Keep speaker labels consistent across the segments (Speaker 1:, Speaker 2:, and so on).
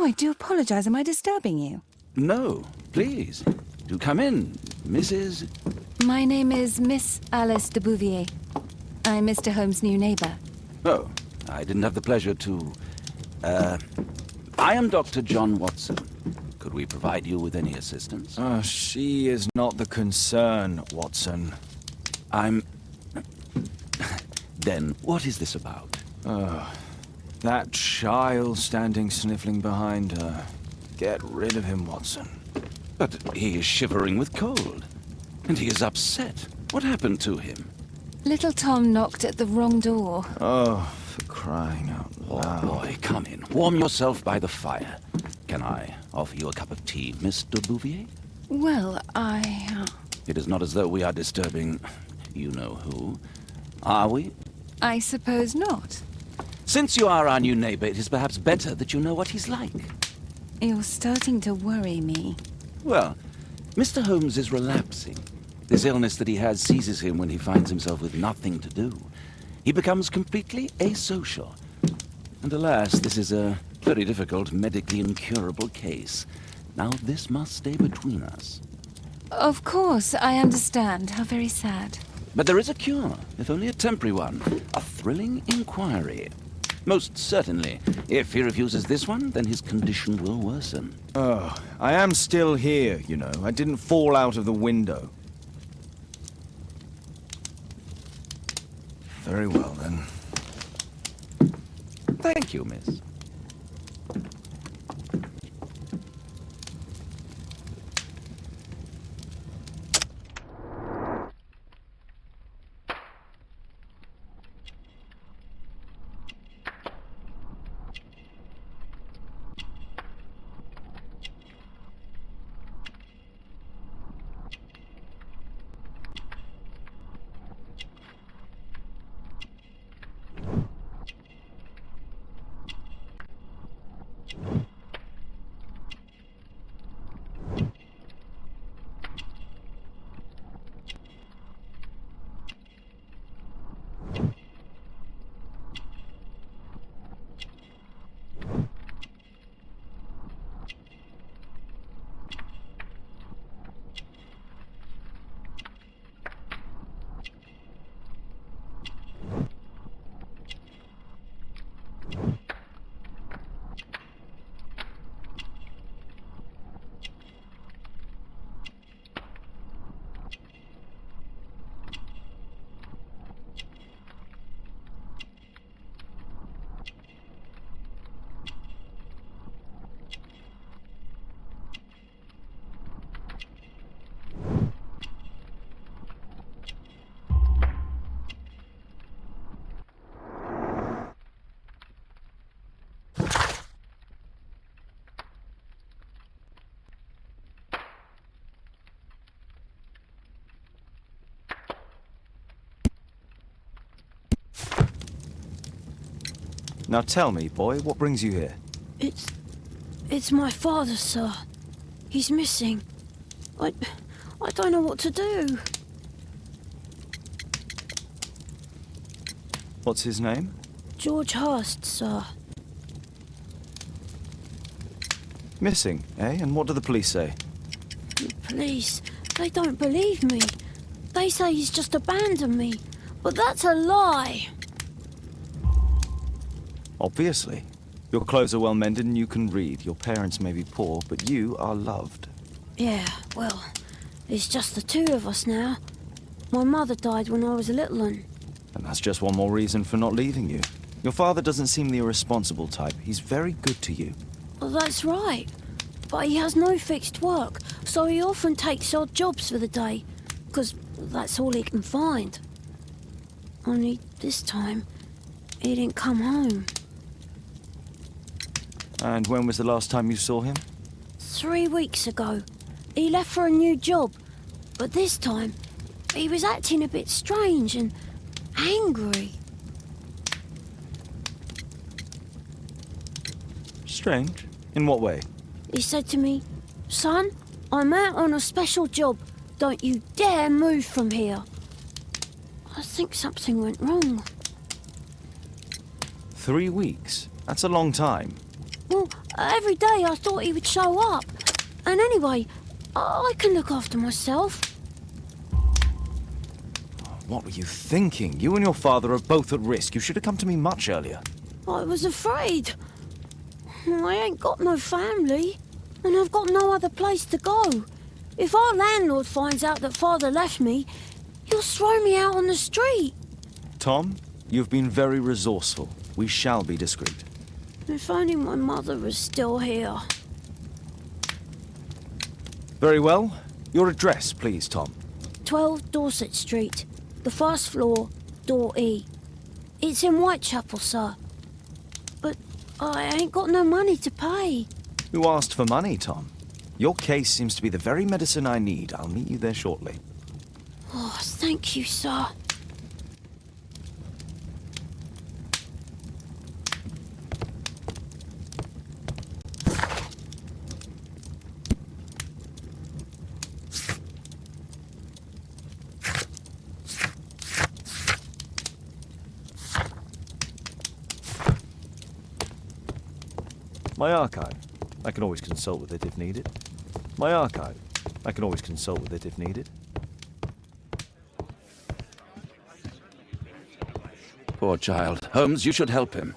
Speaker 1: I do apologize. Am I disturbing you?
Speaker 2: No, please. Do come in, Mrs.
Speaker 1: My name is Miss Alice de Bouvier. I'm Mr. Holmes' new neighbor.
Speaker 2: Oh, I didn't have the pleasure to... I am Dr. John Watson. Could we provide you with any assistance?
Speaker 3: She is not the concern, Watson.
Speaker 2: Then, what is this about?
Speaker 3: That child standing sniffling behind her. Get rid of him, Watson.
Speaker 2: But he is shivering with cold. And he is upset. What happened to him?
Speaker 1: Little Tom knocked at the wrong door.
Speaker 3: Oh, for crying out loud.
Speaker 2: Oh, boy, come in. Warm yourself by the fire. Can I offer you a cup of tea, Miss de Bouvier?
Speaker 1: Well,
Speaker 2: It is not as though we are disturbing you-know-who, are we?
Speaker 1: I suppose not.
Speaker 2: Since you are our new neighbor, it is perhaps better that you know what he's like.
Speaker 1: You're starting to worry me.
Speaker 2: Well, Mr. Holmes is relapsing. This illness that he has seizes him when he finds himself with nothing to do. He becomes completely asocial. And alas, this is a very difficult, medically incurable case. Now this must stay between us.
Speaker 1: Of course, I understand. How very sad.
Speaker 2: But there is a cure, if only a temporary one. A thrilling inquiry. Most certainly. If he refuses this one, then his condition will worsen.
Speaker 3: Oh, I am still here, you know. I didn't fall out of the window. Very well, then.
Speaker 2: Thank you, miss.
Speaker 3: Now tell me, boy, what brings you here?
Speaker 4: It's my father, sir. He's missing. I don't know what to do.
Speaker 3: What's his name?
Speaker 4: George Hurst, sir.
Speaker 3: Missing, eh? And what do the police say?
Speaker 4: The police, they don't believe me. They say he's just abandoned me. But that's a lie.
Speaker 3: Obviously. Your clothes are well mended and you can read. Your parents may be poor, but you are loved.
Speaker 4: Yeah, well, it's just the two of us now. My mother died when I was a little one.
Speaker 3: And that's just one more reason for not leaving you. Your father doesn't seem the irresponsible type. He's very good to you.
Speaker 4: Well, that's right. But he has no fixed work, so he often takes odd jobs for the day, because that's all he can find. Only this time, he didn't come home.
Speaker 3: And when was the last time you saw him?
Speaker 4: 3 weeks ago. He left for a new job, but this time, he was acting a bit strange and angry.
Speaker 3: Strange? In what way?
Speaker 4: He said to me, "Son, I'm out on a special job. Don't you dare move from here." I think something went wrong.
Speaker 3: 3 weeks? That's a long time.
Speaker 4: Well, Every day I thought he would show up. And anyway, I can look after myself.
Speaker 3: What were you thinking? You and your father are both at risk. You should have come to me much earlier.
Speaker 4: I was afraid. I ain't got no family, and I've got no other place to go. If our landlord finds out that Father left me, he'll throw me out on the street.
Speaker 3: Tom, you've been very resourceful. We shall be discreet.
Speaker 4: If only my mother was still here.
Speaker 3: Very well. Your address, please, Tom.
Speaker 4: 12 Dorset Street, the first floor, door E. It's in Whitechapel, sir. But I ain't got no money to pay.
Speaker 3: Who asked for money, Tom? Your case seems to be the very medicine I need. I'll meet you there shortly.
Speaker 4: Oh, thank you, sir.
Speaker 3: My archive. I can always consult with it if needed. My archive. I can always consult with it if needed.
Speaker 2: Poor child. Holmes, you should help him.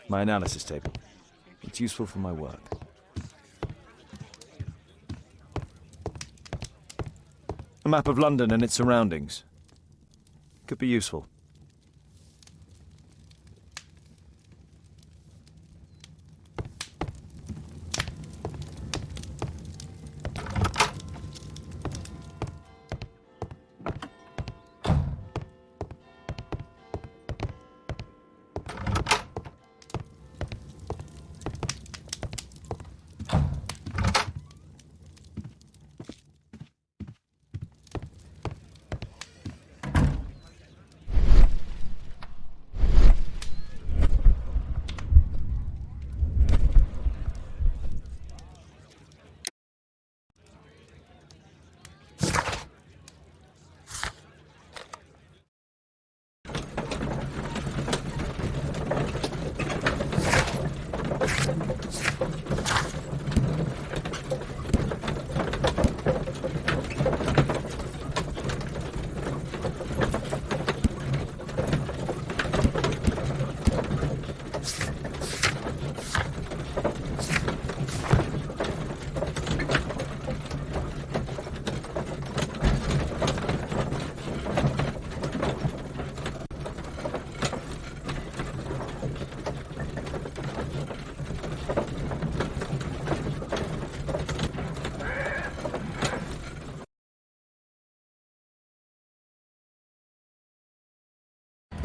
Speaker 3: My analysis table. It's useful for my work. A map of London and its surroundings. Could be useful.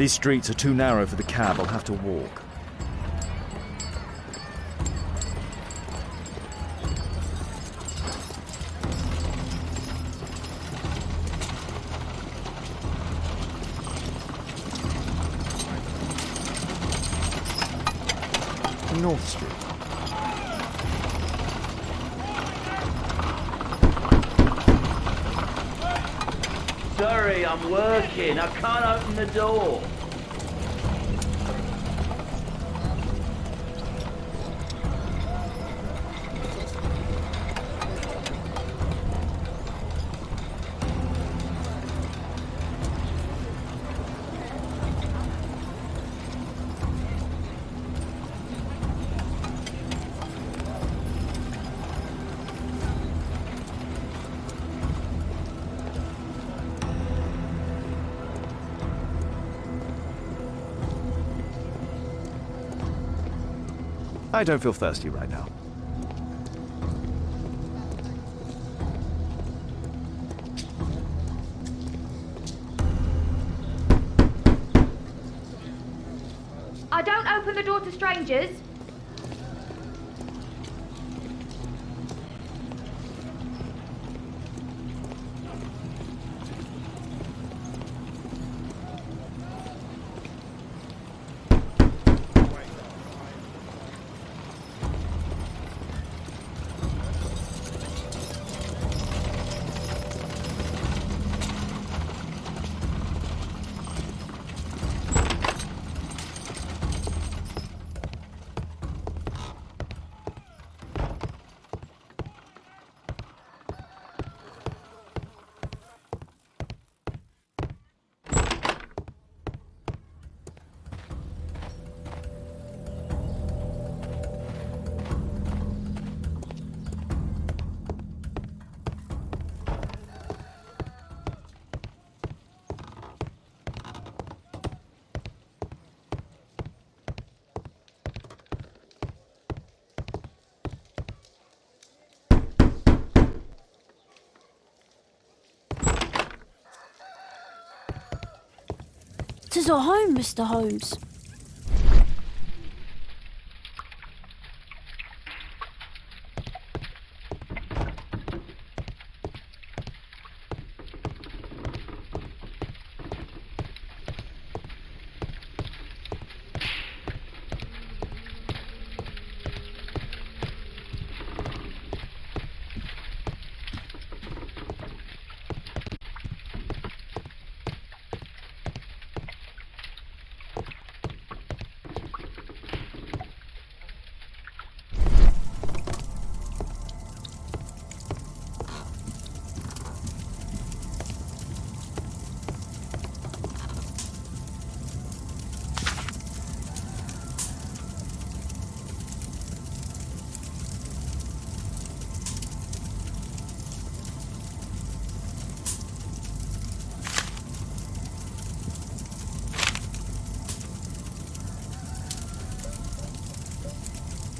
Speaker 3: These streets are too narrow for the cab. I'll have to walk. North Street.
Speaker 5: Sorry, I'm working. I can't open the door.
Speaker 3: I don't feel thirsty right now.
Speaker 6: I don't open the door to strangers.
Speaker 4: 'Tis our home, Mr. Holmes.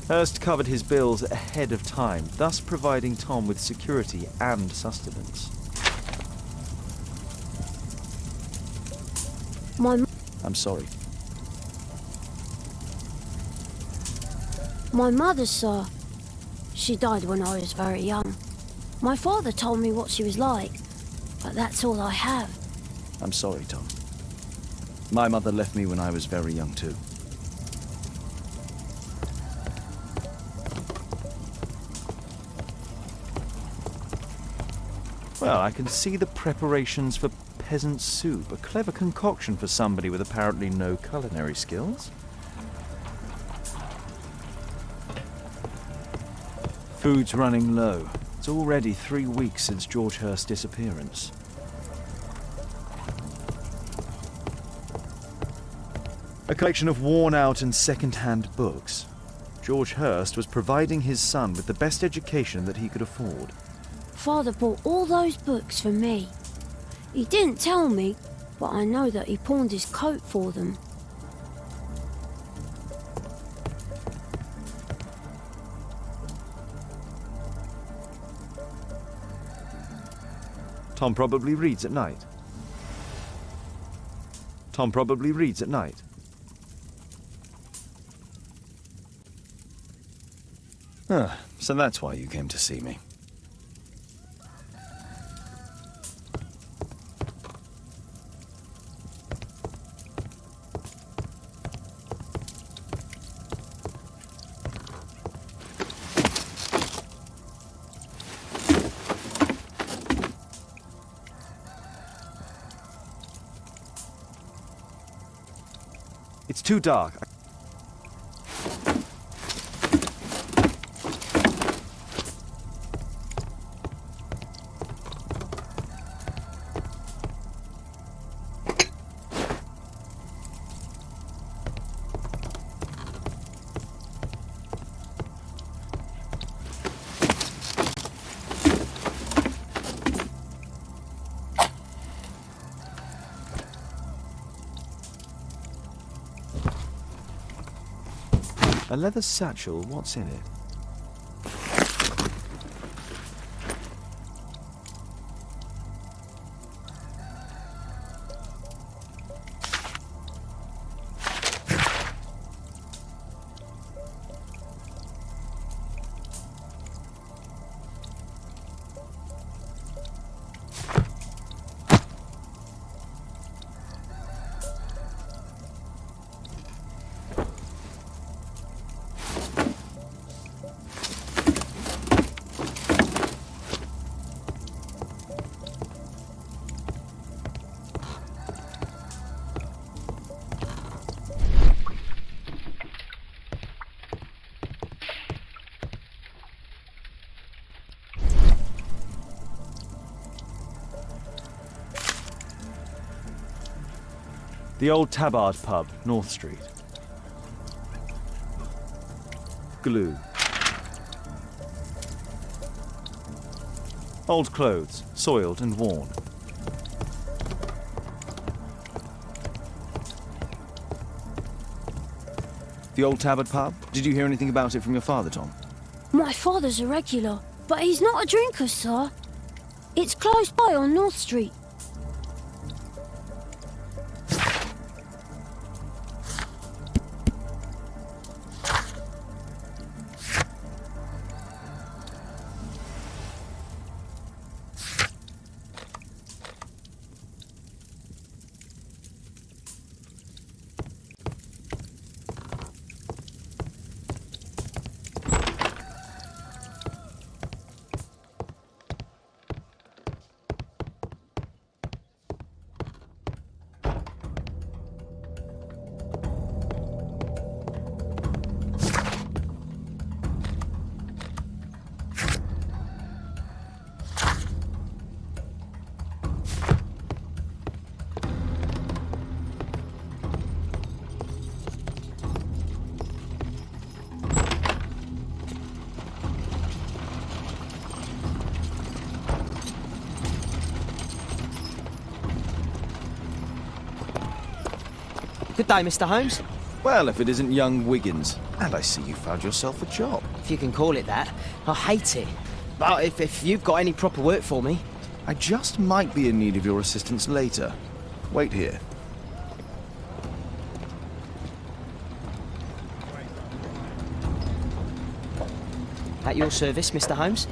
Speaker 3: Hurst covered his bills ahead of time, thus providing Tom with security and sustenance. I'm sorry.
Speaker 4: My mother, sir. She died when I was very young. My father told me what she was like, but that's all I have.
Speaker 3: I'm sorry, Tom. My mother left me when I was very young too. Well, I can see the preparations for peasant soup, a clever concoction for somebody with apparently no culinary skills. Food's running low. It's already 3 weeks since George Hurst's disappearance. A collection of worn-out and second-hand books. George Hurst was providing his son with the best education that he could afford.
Speaker 4: Father bought all those books for me. He didn't tell me, but I know that he pawned his coat for them.
Speaker 3: Tom probably reads at night. Tom probably reads at night. So that's why you came to see me. It's too dark. A leather satchel, what's in it? The old Tabard pub, North Street. Glue. Old clothes, soiled and worn. The old Tabard pub? Did you hear anything about it from your father, Tom?
Speaker 4: My father's a regular, but he's not a drinker, sir. It's close by on North Street.
Speaker 7: Good day, Mr. Holmes.
Speaker 3: Well, if it isn't young Wiggins. And I see you found yourself a job.
Speaker 7: If you can call it that. I hate it. But if you've got any proper work for me...
Speaker 3: I just might be in need of your assistance later. Wait here.
Speaker 7: At your service, Mr. Holmes.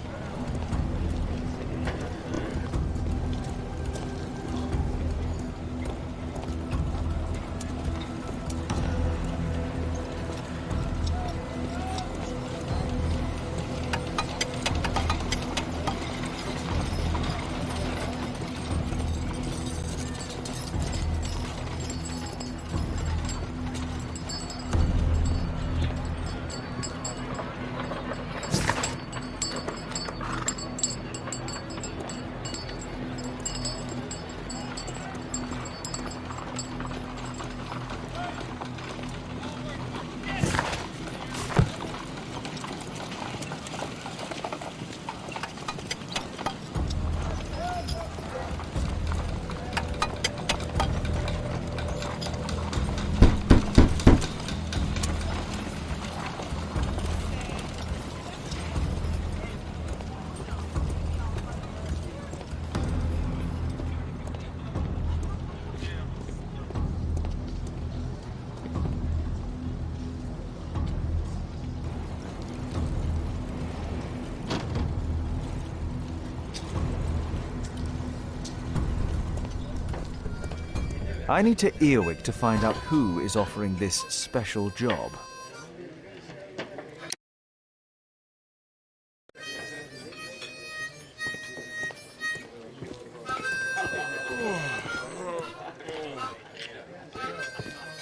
Speaker 3: I need to earwig to find out who is offering this special job.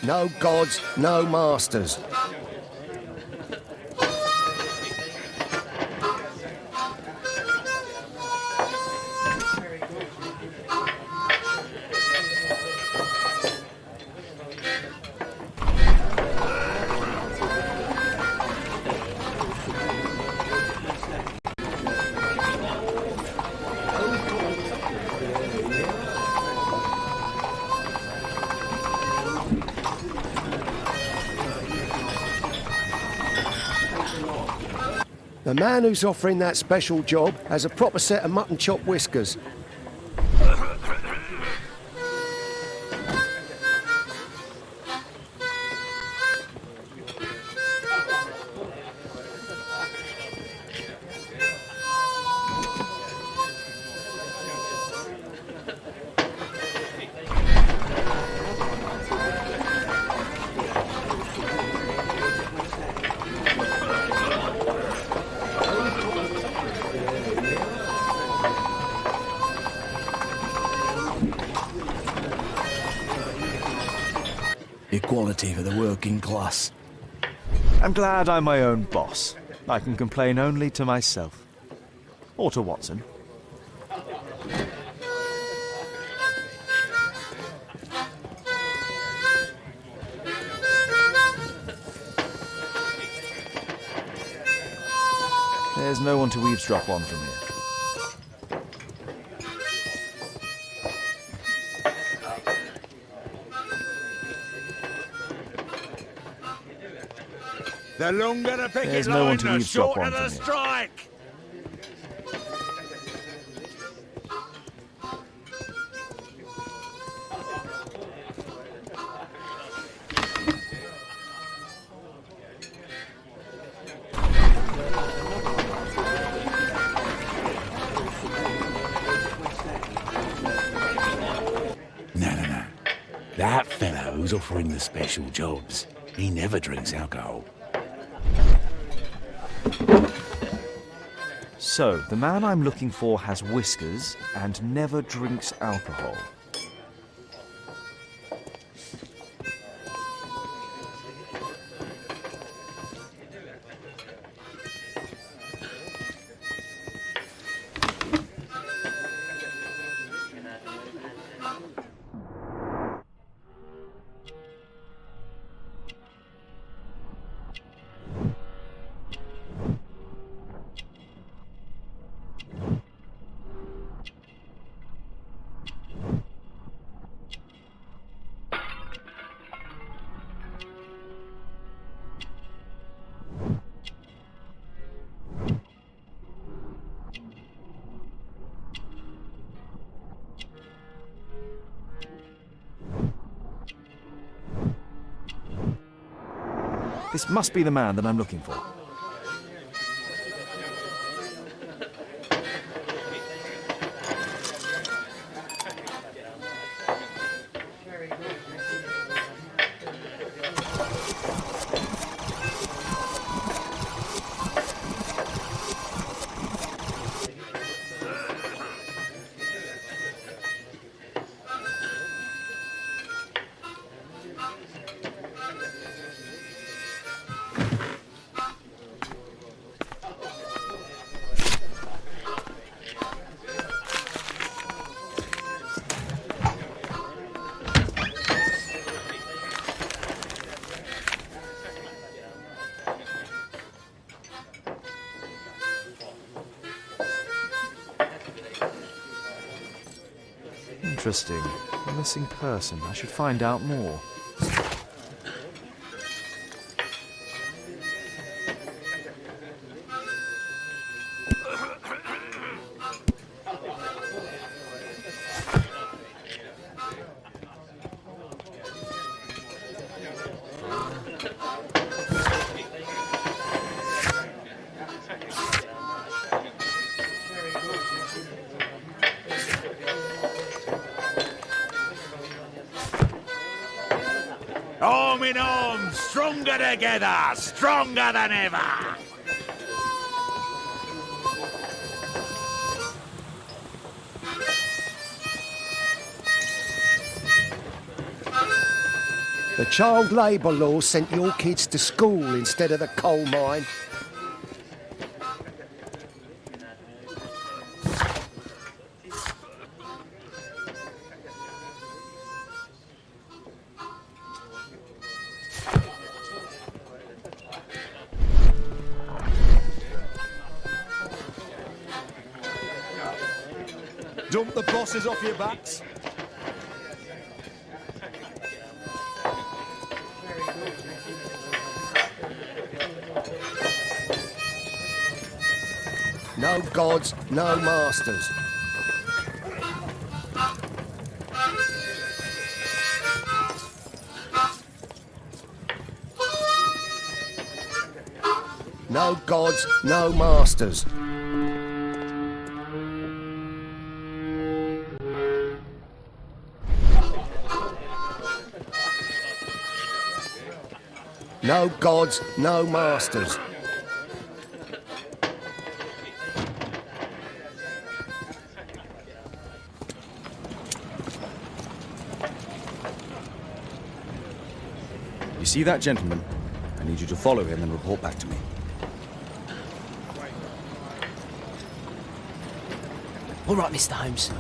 Speaker 8: No gods, no masters. The man who's offering that special job has a proper set of mutton chop whiskers.
Speaker 9: Equality for the working class.
Speaker 3: I'm glad I'm my own boss. I can complain only to myself. Or to Watson. There's no one to eavesdrop on from here.
Speaker 10: The longer the picket
Speaker 3: There's no one
Speaker 10: line,
Speaker 3: to
Speaker 10: the
Speaker 3: eavesdrop
Speaker 10: shorter
Speaker 3: on
Speaker 10: the
Speaker 3: from here.
Speaker 10: strike.
Speaker 9: No. That fellow who's offering the special jobs, he never drinks alcohol.
Speaker 3: So, the man I'm looking for has whiskers and never drinks alcohol. This must be the man that I'm looking for. Interesting. A missing person. I should find out more.
Speaker 10: Arm in arm, stronger together, stronger than ever.
Speaker 8: The child labour law sent your kids to school instead of the coal mine.
Speaker 3: Dump the bosses off your backs.
Speaker 8: No gods, no masters. No gods, no masters. No gods, no masters.
Speaker 3: You see that gentleman? I need you to follow him and report back to me.
Speaker 7: All right, Mr. Holmes.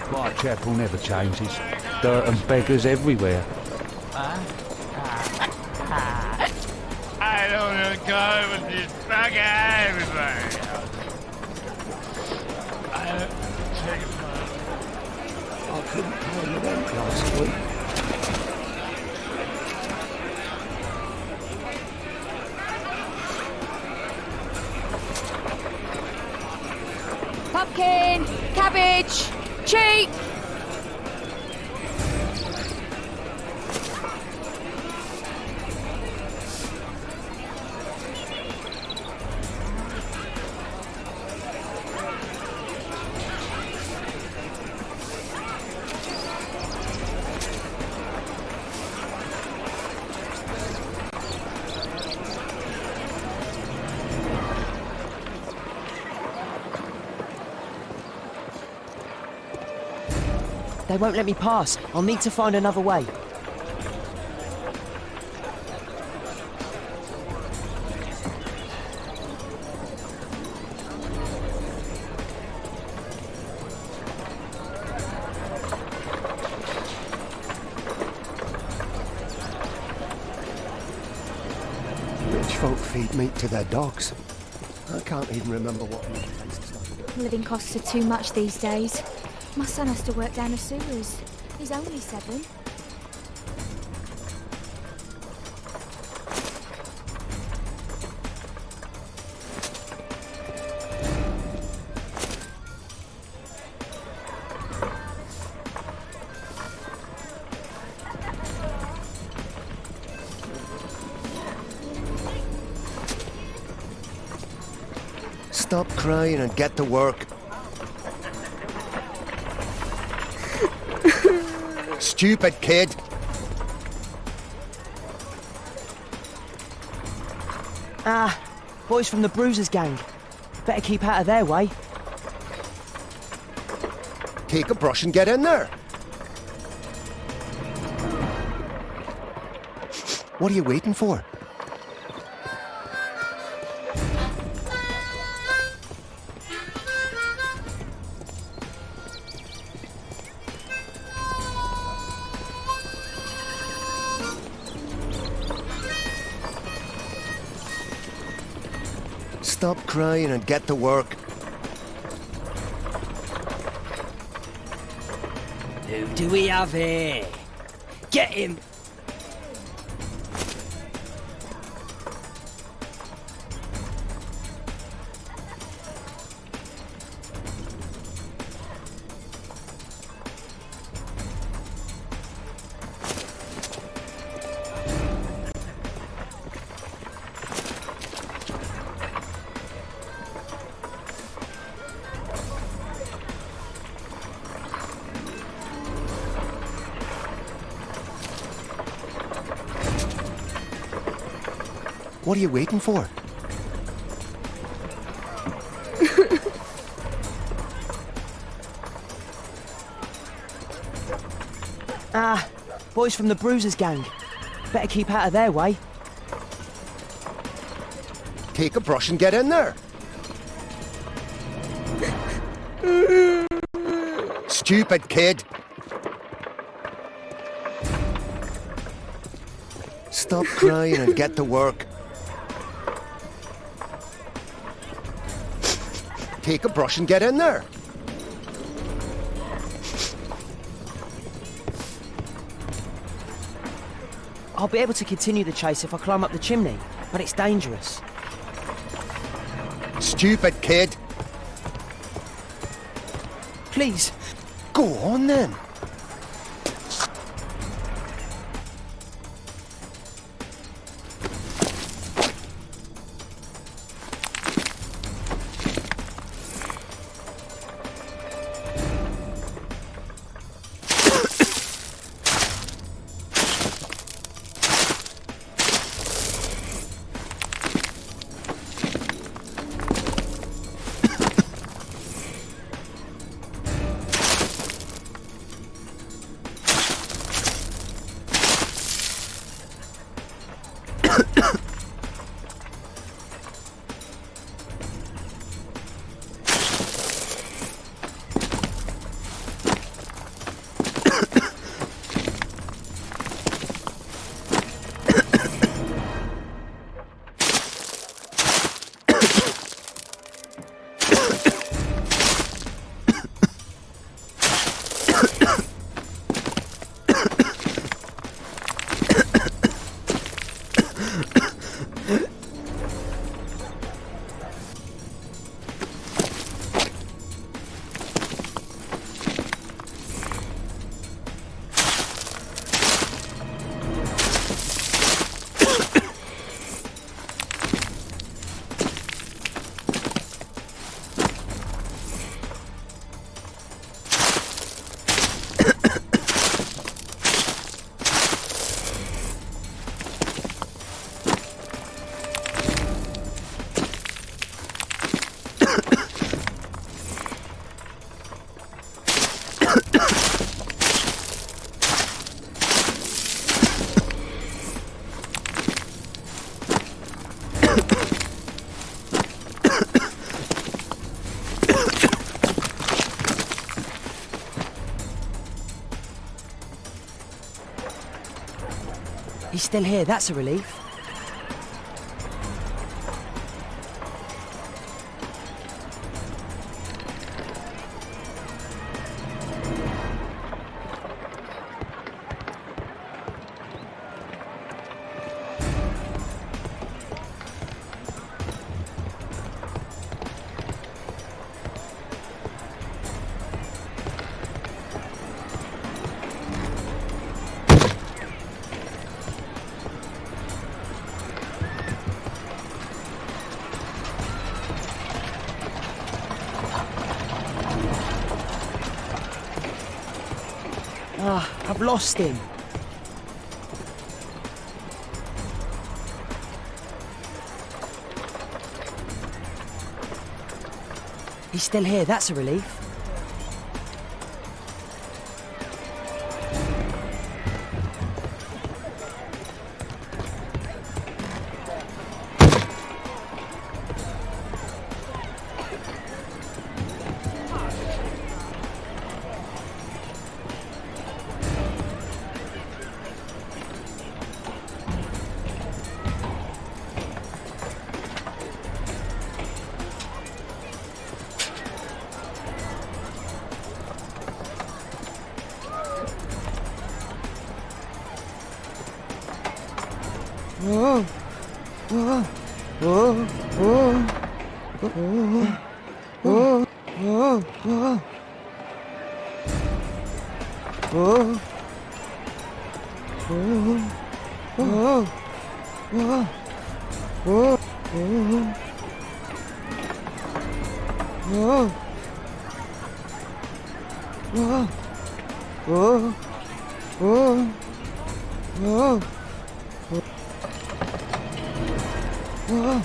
Speaker 9: Whitechapel never changes. Dirt and beggars everywhere.
Speaker 10: I don't want to go with this bugger, everybody.
Speaker 8: I couldn't pay the rent last week.
Speaker 6: Pumpkin, cabbage, cheap.
Speaker 7: They won't let me pass. I'll need to find another way.
Speaker 8: Rich folk feed meat to their dogs. I can't even remember what meat tastes like.
Speaker 6: Living costs are too much these days. My son has to work down the sewers. He's only 7.
Speaker 8: Stop crying and get to work. Stupid kid.
Speaker 7: Ah, boys from the Bruisers gang. Better keep out of their way.
Speaker 8: Take a brush and get in there. What are you waiting for? Stop crying and get to work.
Speaker 7: Who do we have here? Get him!
Speaker 8: What are you waiting for?
Speaker 7: Ah, boys from the Bruisers gang. Better keep out of their way.
Speaker 8: Take a brush and get in there. Stupid kid. Stop crying and get to work. Take a brush and get in there.
Speaker 7: I'll be able to continue the chase if I climb up the chimney, but it's dangerous.
Speaker 8: Stupid kid.
Speaker 7: Please.
Speaker 8: Go on then.
Speaker 7: He's still here, that's a relief. Ah, I've lost him. He's still here, that's a relief.
Speaker 11: Whoa. Whoa. Whoa. Whoa. Whoa. Whoa. Whoa. Whoa. Whoa. Whoa. Whoa. Whoa. Whoa. Whoa. Whoa. Whoa. Whoa. Whoa. Whoa.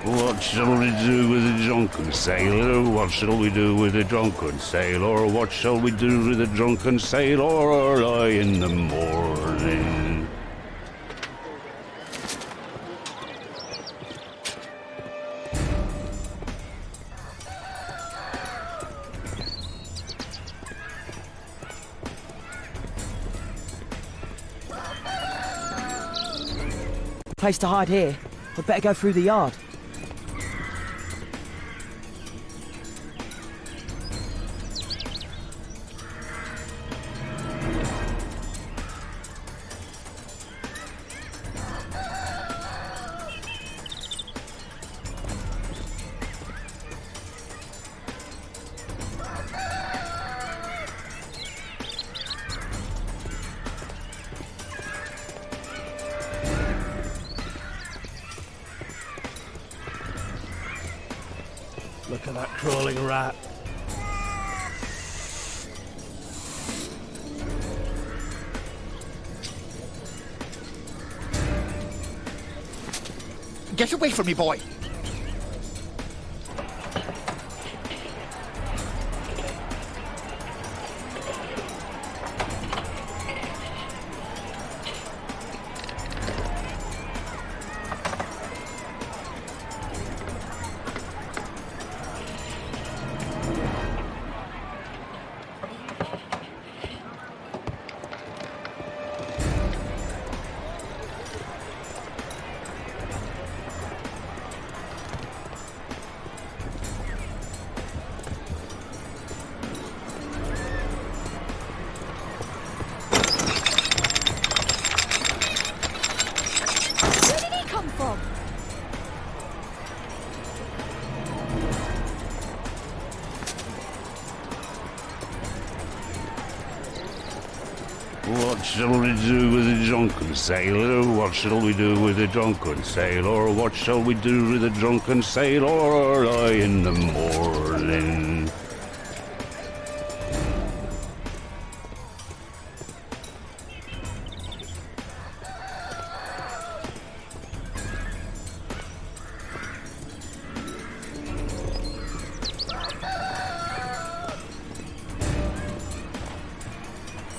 Speaker 12: What shall we do with a drunken sailor? What shall we do with a drunken sailor? What shall we do with a drunken sailor early in the morning?
Speaker 7: Place to hide here. I'd better go through the yard.
Speaker 8: Look at that crawling rat.
Speaker 10: Get away from me, boy!
Speaker 12: shall we do with a drunken sailor? What shall we do with a drunken sailor? What shall we do with a drunken sailor early in the morning?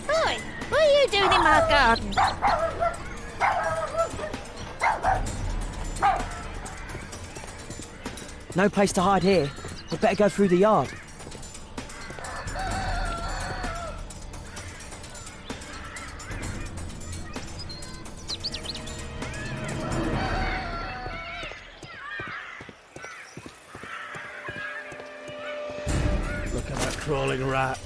Speaker 13: Right, what are you doing in my garden?
Speaker 7: No place to hide here. We'd better go through the yard.
Speaker 10: Look at that crawling rat.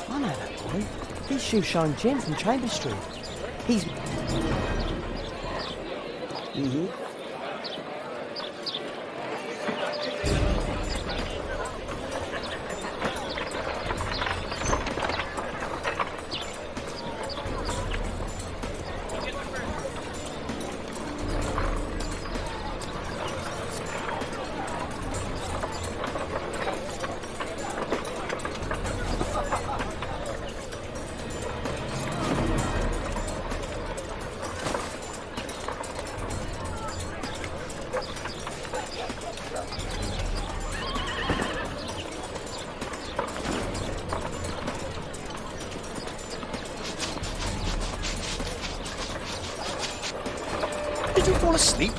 Speaker 7: I know that boy. He's Shoeshine Jim from Chambers Street. He's...
Speaker 3: Did you fall asleep?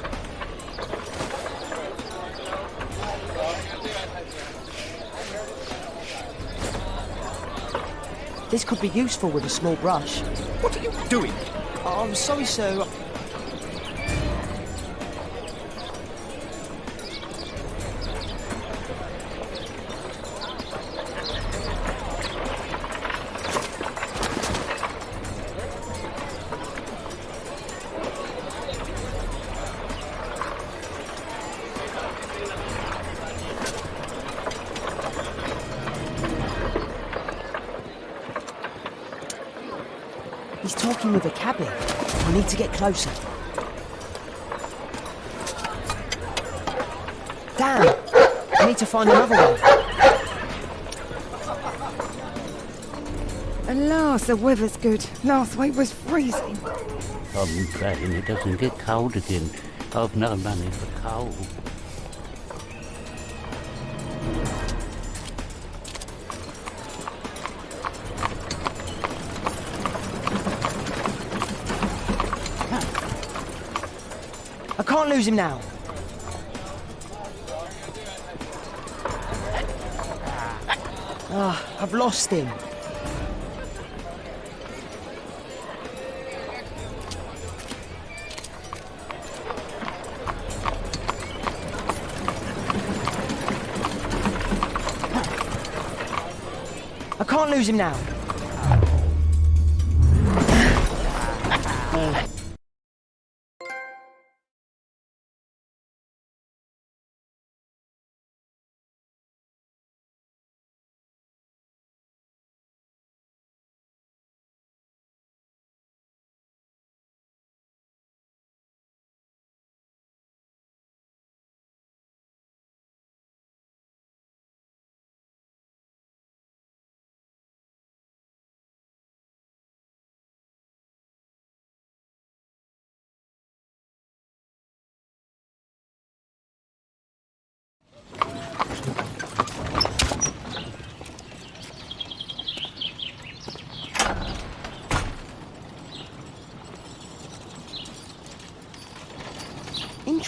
Speaker 7: This could be useful with a small brush.
Speaker 3: What are you doing?
Speaker 7: Oh, I'm sorry, sir. He's talking with a cabin. We need to get closer. Damn! I need to find another one.
Speaker 11: Alas, the weather's good. Last week was freezing.
Speaker 12: I'm praying it doesn't get cold again. I've no money for coal.
Speaker 7: I can't lose him now. Ah, I've lost him. I can't lose him now.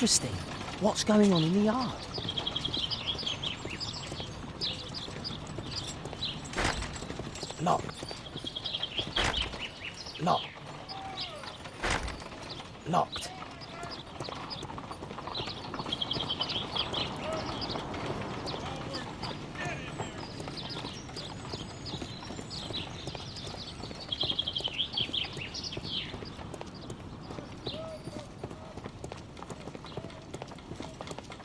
Speaker 7: Interesting. What's going on in the yard? Locked. Locked. Locked.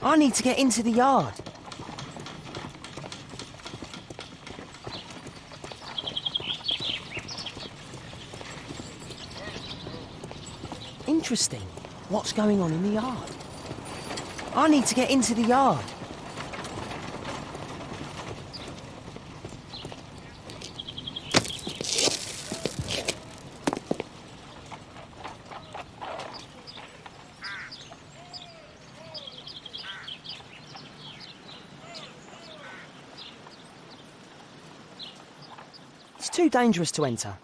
Speaker 7: I need to get into the yard. Interesting. What's going on in the yard? I need to get into the yard. It's too dangerous to enter.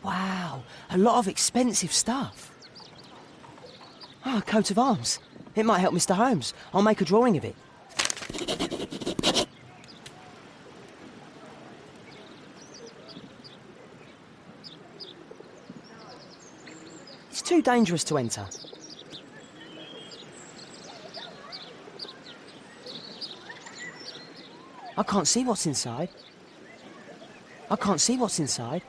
Speaker 7: Wow, a lot of expensive stuff. Ah, a coat of arms. It might help Mr. Holmes. I'll make a drawing of it. It's too dangerous to enter. I can't see what's inside. I can't see what's inside.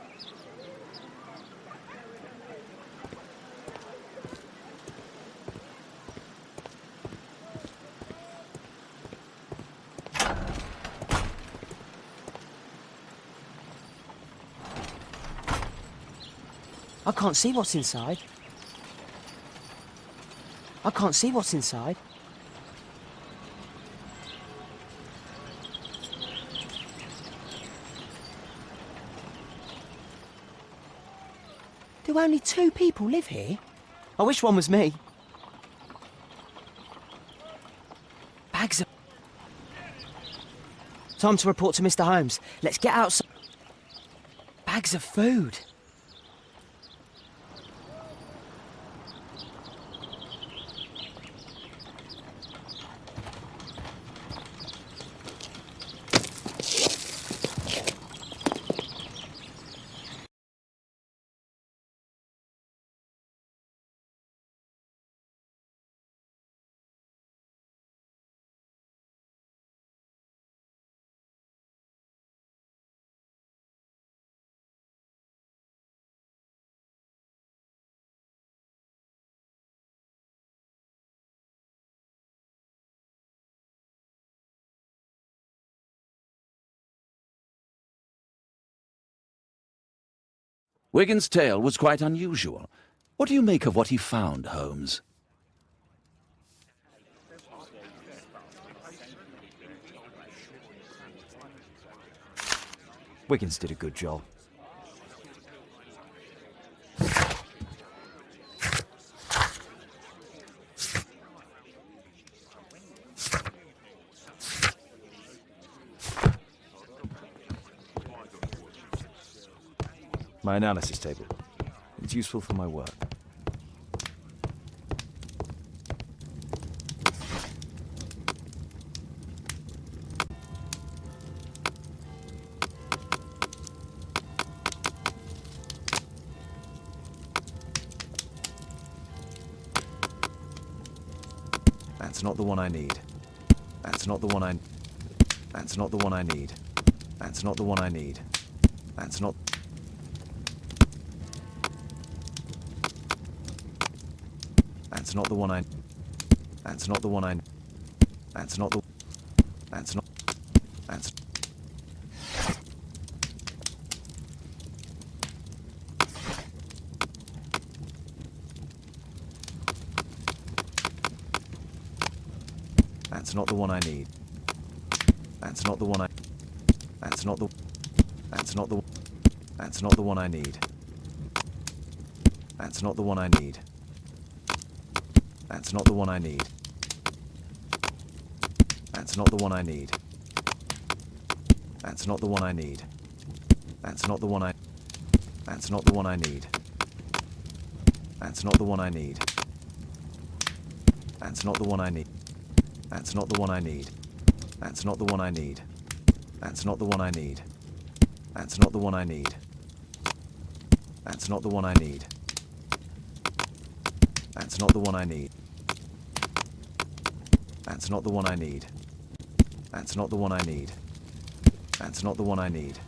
Speaker 7: I can't see what's inside. I can't see what's inside. Do only 2 people live here? I wish one was me. Bags of... Time to report to Mr. Holmes. Let's get outside. Bags of food.
Speaker 2: Wigan's tale was quite unusual. What do you make of what he found, Holmes?
Speaker 3: Wiggins did a good job. My analysis table. It's useful for my work. That's not the one I need. That's not the one I... That's not the one I need. That's not the one I need. That's not... That's not the one I... That's not the one I... That's not the... That's not... That's... That's not the one I need. That's not the one I... That's not the... That's not the... That's not the one I need. That's not the one I need. That's not the one I need. That's not the one I need. That's not the one I need. That's not the one I... That's not the one I need. That's not the one I need. That's not the one I need. That's not the one I need. That's not the one I need. That's not the one I need. That's not the one I need. That's not the one I need. That's not the one I need. That's not the one I need. That's not the one I need. That's not the one I need.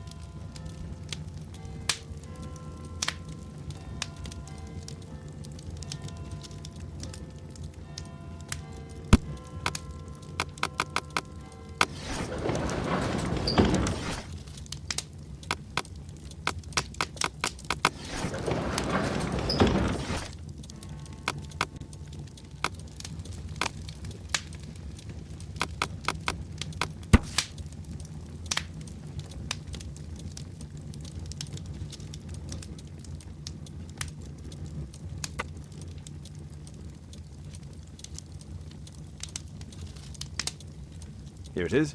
Speaker 3: Here it is.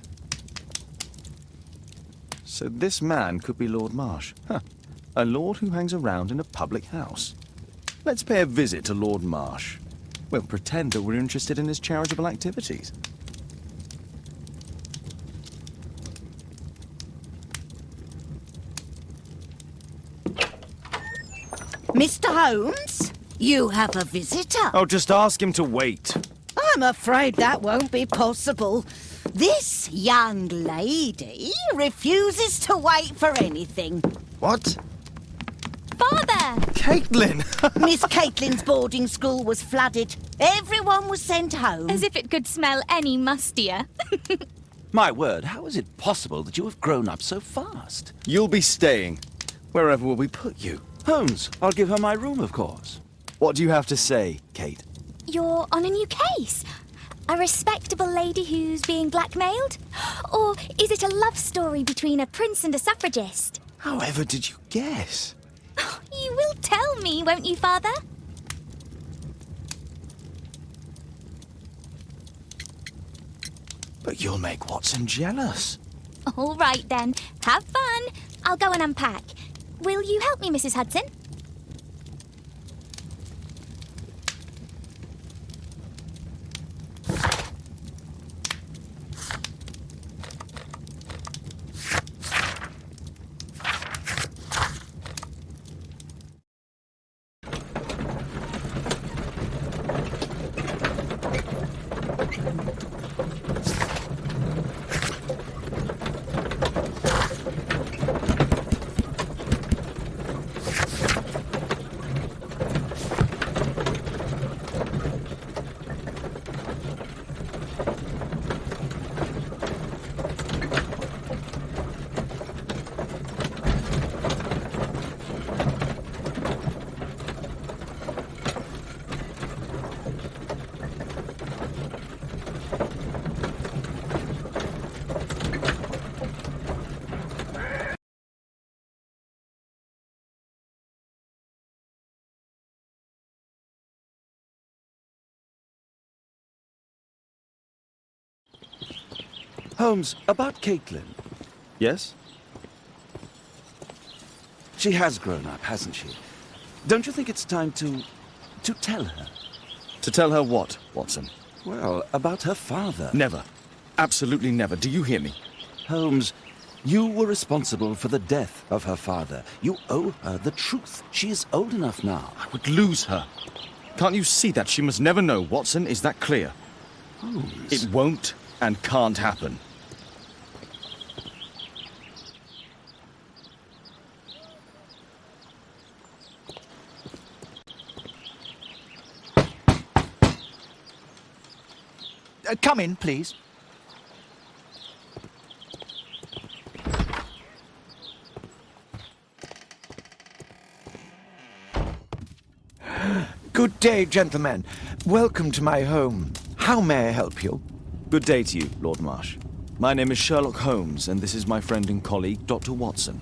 Speaker 3: So this man could be Lord Marsh. Huh. A lord who hangs around in a public house. Let's pay a visit to Lord Marsh. We'll pretend that we're interested in his charitable activities.
Speaker 13: Mr. Holmes, you have a visitor.
Speaker 3: Oh, just ask him to wait.
Speaker 13: I'm afraid that won't be possible. This young lady refuses to wait for anything.
Speaker 3: What?
Speaker 1: Father!
Speaker 3: Caitlin!
Speaker 13: Miss Caitlin's boarding school was flooded. Everyone was sent home.
Speaker 1: As if it could smell any mustier.
Speaker 2: My word, how is it possible that you have grown up so fast?
Speaker 3: You'll be staying. Wherever will we put you?
Speaker 2: Holmes, I'll give her my room, of course.
Speaker 3: What do you have to say, Kate?
Speaker 1: You're on a new case. A respectable lady who's being blackmailed? Or is it a love story between a prince and a suffragist?
Speaker 3: However did you guess?
Speaker 1: You will tell me, won't you, Father?
Speaker 3: But you'll make Watson jealous.
Speaker 1: All right, then. Have fun. I'll go and unpack. Will you help me, Mrs. Hudson?
Speaker 2: Holmes, about Caitlin.
Speaker 3: Yes?
Speaker 2: She has grown up, hasn't she? Don't you think it's time to tell her?
Speaker 3: To tell her what, Watson?
Speaker 2: Well, about her father.
Speaker 3: Never. Absolutely never. Do you hear me?
Speaker 2: Holmes, you were responsible for the death of her father. You owe her the truth. She is old enough now.
Speaker 3: I would lose her. Can't you see that? She must never know, Watson. Is that clear?
Speaker 2: Holmes.
Speaker 3: It won't and can't happen.
Speaker 10: Come in, please.
Speaker 14: Good day, gentlemen. Welcome to my home. How may I help you?
Speaker 3: Good day to you, Lord Marsh. My name is Sherlock Holmes, and this is my friend and colleague, Dr. Watson.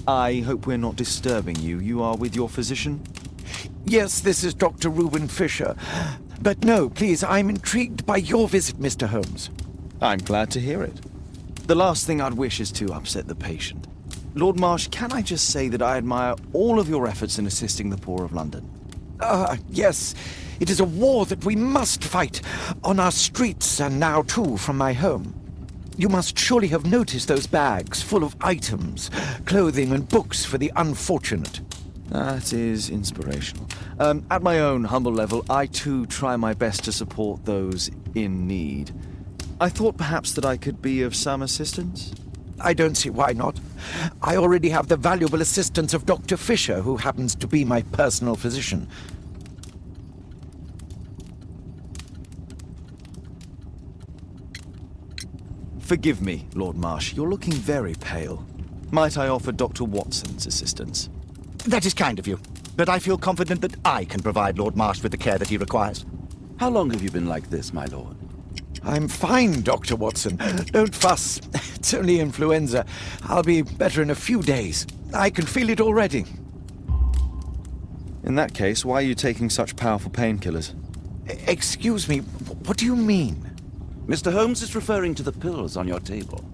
Speaker 3: I hope we're not disturbing you. You are with your physician?
Speaker 14: Yes, this is Dr. Reuben Fisher. But no, please, I'm intrigued by your visit, Mr. Holmes.
Speaker 3: I'm glad to hear it. The last thing I'd wish is to upset the patient. Lord Marsh, can I just say that I admire all of your efforts in assisting the poor of London?
Speaker 14: Yes. It is a war that we must fight, on our streets and now, too, from my home. You must surely have noticed those bags full of items, clothing and books for the unfortunate.
Speaker 3: That is inspirational. At my own humble level, I too try my best to support those in need. I thought perhaps that I could be of some assistance.
Speaker 14: I don't see why not. I already have the valuable assistance of Dr. Fisher, who happens to be my personal physician.
Speaker 3: Forgive me, Lord Marsh. You're looking very pale. Might I offer Dr. Watson's assistance?
Speaker 15: That is kind of you, but I feel confident that I can provide Lord Marsh with the care that he requires.
Speaker 2: How long have you been like this, my lord?
Speaker 14: I'm fine, Dr. Watson. Don't fuss. It's only influenza. I'll be better in a few days. I can feel it already.
Speaker 3: In that case, why are you taking such powerful painkillers?
Speaker 14: Excuse me, what do you mean?
Speaker 2: Mr. Holmes is referring to the pills on your table.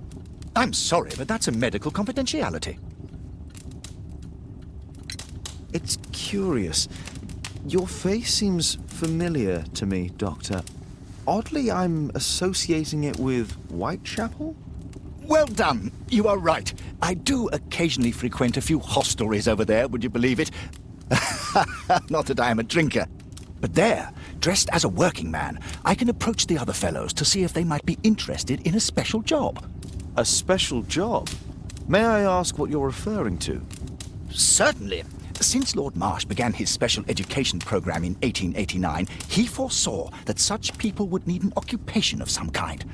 Speaker 15: I'm sorry, but that's a medical confidentiality.
Speaker 3: It's curious. Your face seems familiar to me, Doctor. Oddly, I'm associating it with Whitechapel?
Speaker 15: Well done. You are right. I do occasionally frequent a few hostelries over there, would you believe it? Not that I am a drinker. But there, dressed as a working man, I can approach the other fellows to see if they might be interested in a special job.
Speaker 3: A special job? May I ask what you're referring to?
Speaker 15: Certainly. Since Lord Marsh began his special education program in 1889, he foresaw that such people would need an occupation of some kind.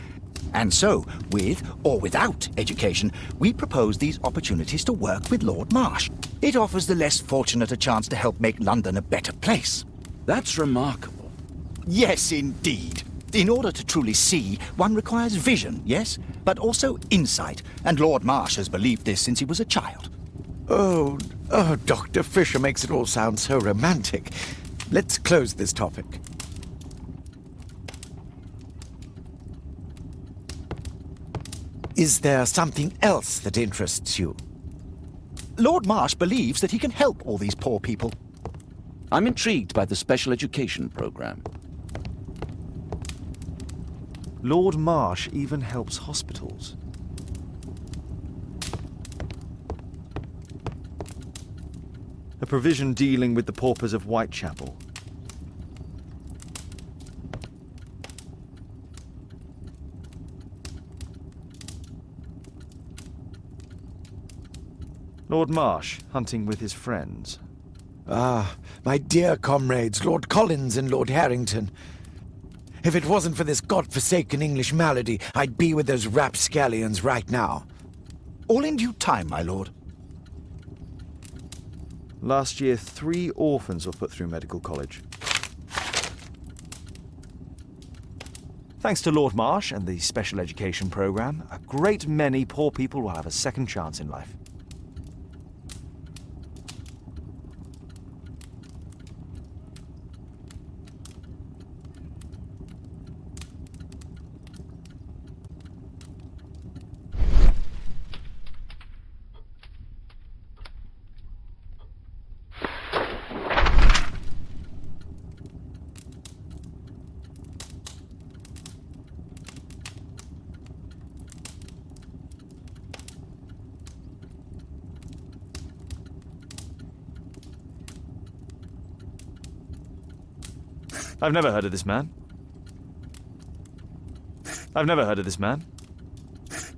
Speaker 15: And so, with or without education, we propose these opportunities to work with Lord Marsh. It offers the less fortunate a chance to help make London a better place.
Speaker 2: That's remarkable.
Speaker 15: Yes, indeed. In order to truly see, one requires vision, yes? But also insight. And Lord Marsh has believed this since he was a child.
Speaker 14: Oh, Dr. Fisher makes it all sound so romantic. Let's close this topic. Is there something else that interests you?
Speaker 15: Lord Marsh believes that he can help all these poor people.
Speaker 2: I'm intrigued by the special education program.
Speaker 3: Lord Marsh even helps hospitals. A provision dealing with the paupers of Whitechapel. Lord Marsh hunting with his friends.
Speaker 14: Ah, my dear comrades, Lord Collins and Lord Harrington. If it wasn't for this godforsaken English malady, I'd be with those rapscallions right now.
Speaker 15: All in due time, my lord.
Speaker 3: Last year, 3 orphans were put through medical college. Thanks to Lord Marsh and the special education program, a great many poor people will have a second chance in life. I've never heard of this man. I've never heard of this man.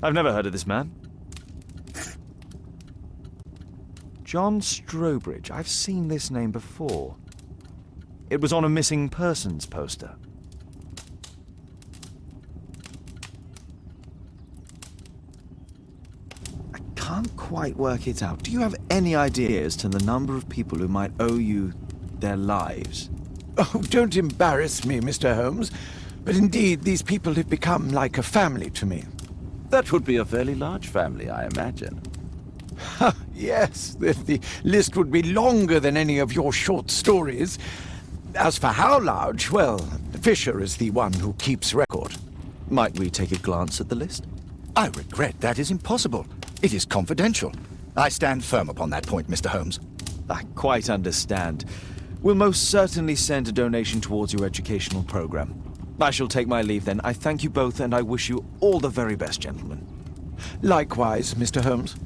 Speaker 3: I've never heard of this man. John Strobridge. I've seen this name before. It was on a missing persons poster. I can't quite work it out. Do you have any idea as to the number of people who might owe you their lives?
Speaker 14: Oh, don't embarrass me, Mr. Holmes. But indeed, these people have become like a family to me.
Speaker 2: That would be a fairly large family, I imagine.
Speaker 14: Yes, the list would be longer than any of your short stories. As for how large, well, Fisher is the one who keeps record.
Speaker 3: Might we take a glance at the list?
Speaker 15: I regret that is impossible. It is confidential. I stand firm upon that point, Mr. Holmes.
Speaker 3: I quite understand. We'll most certainly send a donation towards your educational program. I shall take my leave then. I thank you both and I wish you all the very best, gentlemen.
Speaker 14: Likewise, Mr. Holmes.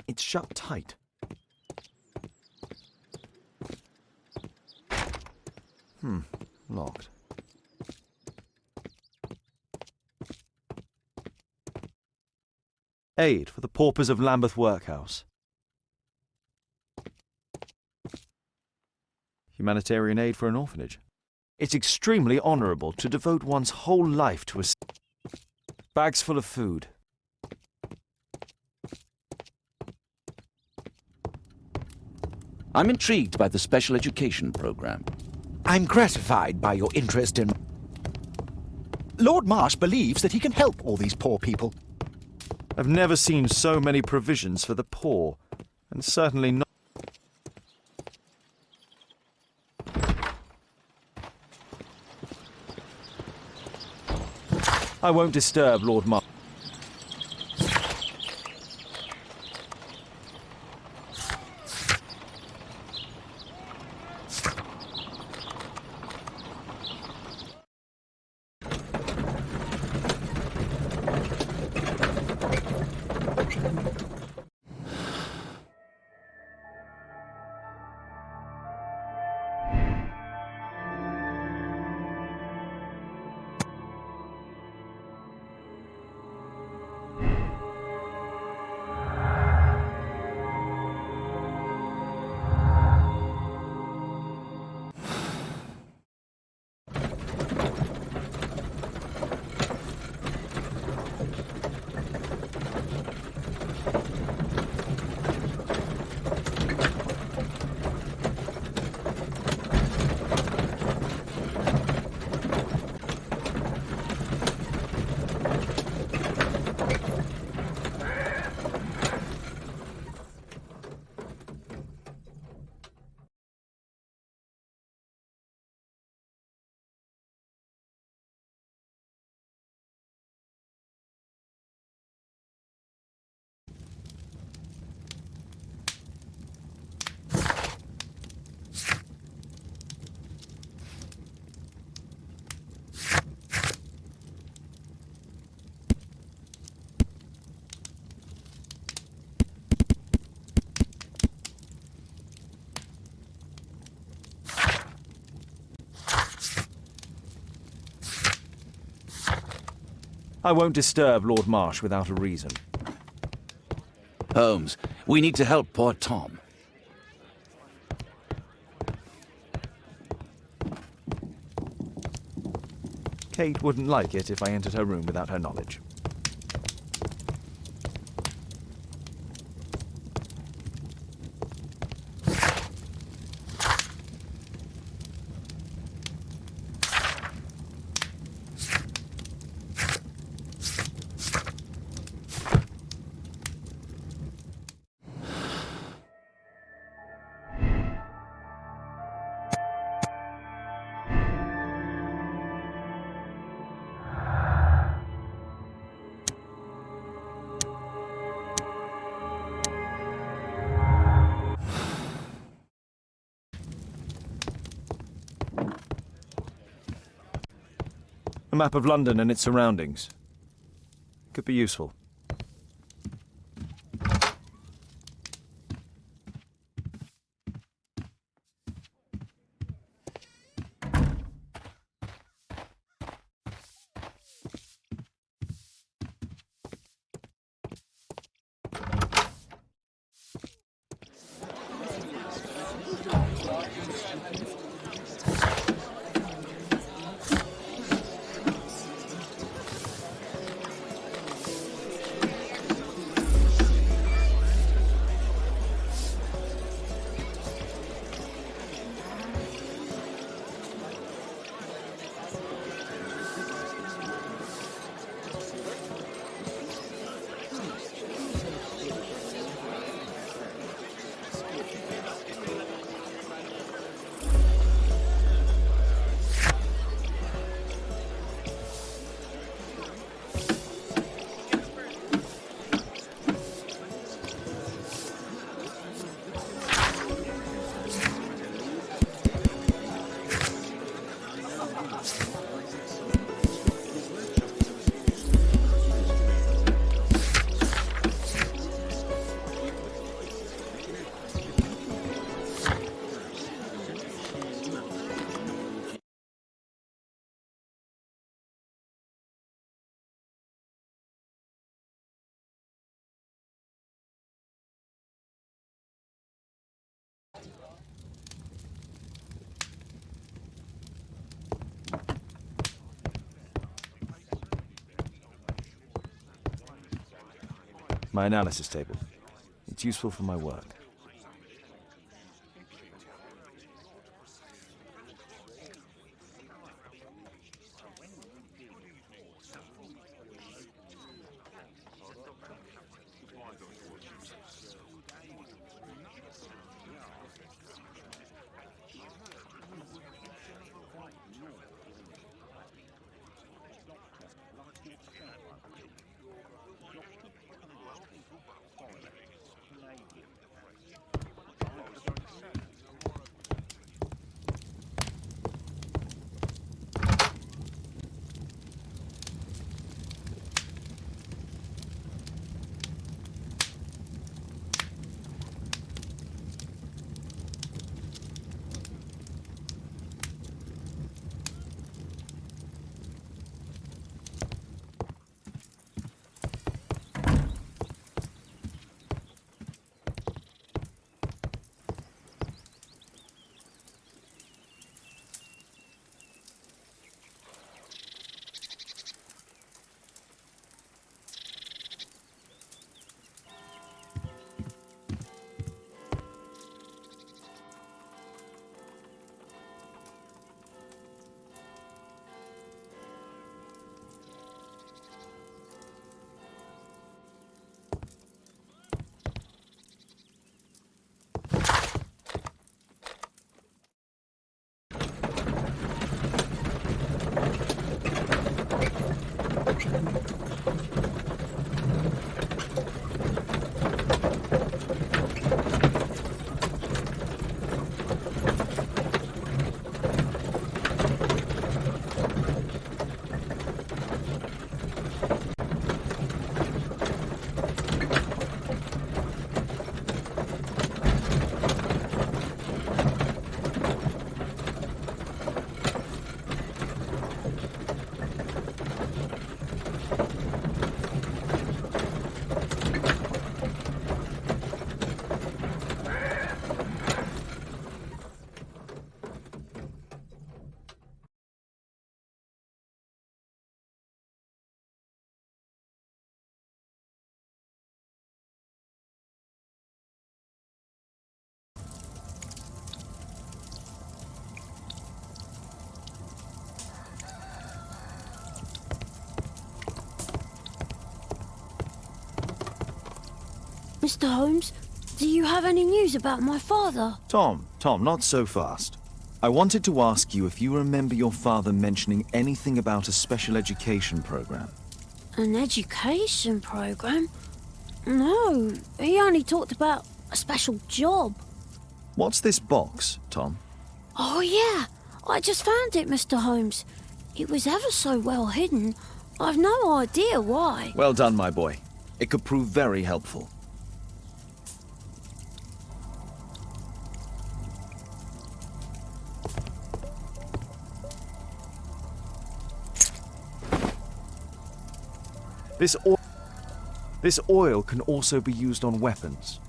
Speaker 3: It's shut tight. Locked. Aid for the paupers of Lambeth Workhouse. Humanitarian aid for an orphanage. It's extremely honourable to devote one's whole life to a... Bags full of food.
Speaker 2: I'm intrigued by the special education program.
Speaker 14: I'm gratified by your interest in...
Speaker 15: Lord Marsh believes that he can help all these poor people.
Speaker 3: I've never seen so many provisions for the poor, and certainly not... I won't disturb Lord Marsh. I won't disturb Lord Marsh without a reason.
Speaker 2: Holmes, we need to help poor Tom.
Speaker 3: Kate wouldn't like it if I entered her room without her knowledge. A map of London and its surroundings. Could be useful. my analysis table. It's useful for my work.
Speaker 4: Mr. Holmes, do you have any news about my father?
Speaker 3: Tom, not so fast. I wanted to ask you if you remember your father mentioning anything about a special education program.
Speaker 4: An education program? No, he only talked about a special job.
Speaker 3: What's this box, Tom?
Speaker 4: Oh yeah, I just found it, Mr. Holmes. It was ever so well hidden. I've no idea why.
Speaker 3: Well done, my boy. It could prove very helpful. This oil can also be used on weapons.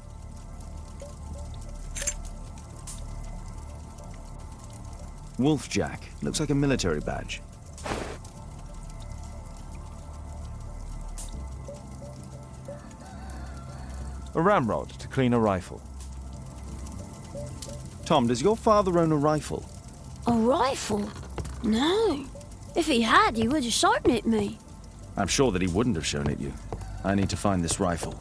Speaker 3: Wolfjack. Looks like a military badge. A ramrod to clean a rifle. Tom, does your father own a rifle?
Speaker 4: A rifle? No. If he had, he would have shown it me.
Speaker 3: I'm sure that he wouldn't have shown it you. I need to find this rifle.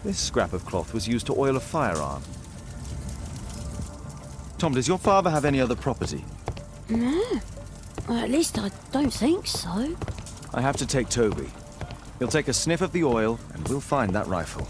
Speaker 3: This scrap of cloth was used to oil a firearm. Tom, does your father have any other property?
Speaker 4: No. Well, at least I don't think so.
Speaker 3: I have to take Toby. He'll take a sniff of the oil, and we'll find that rifle.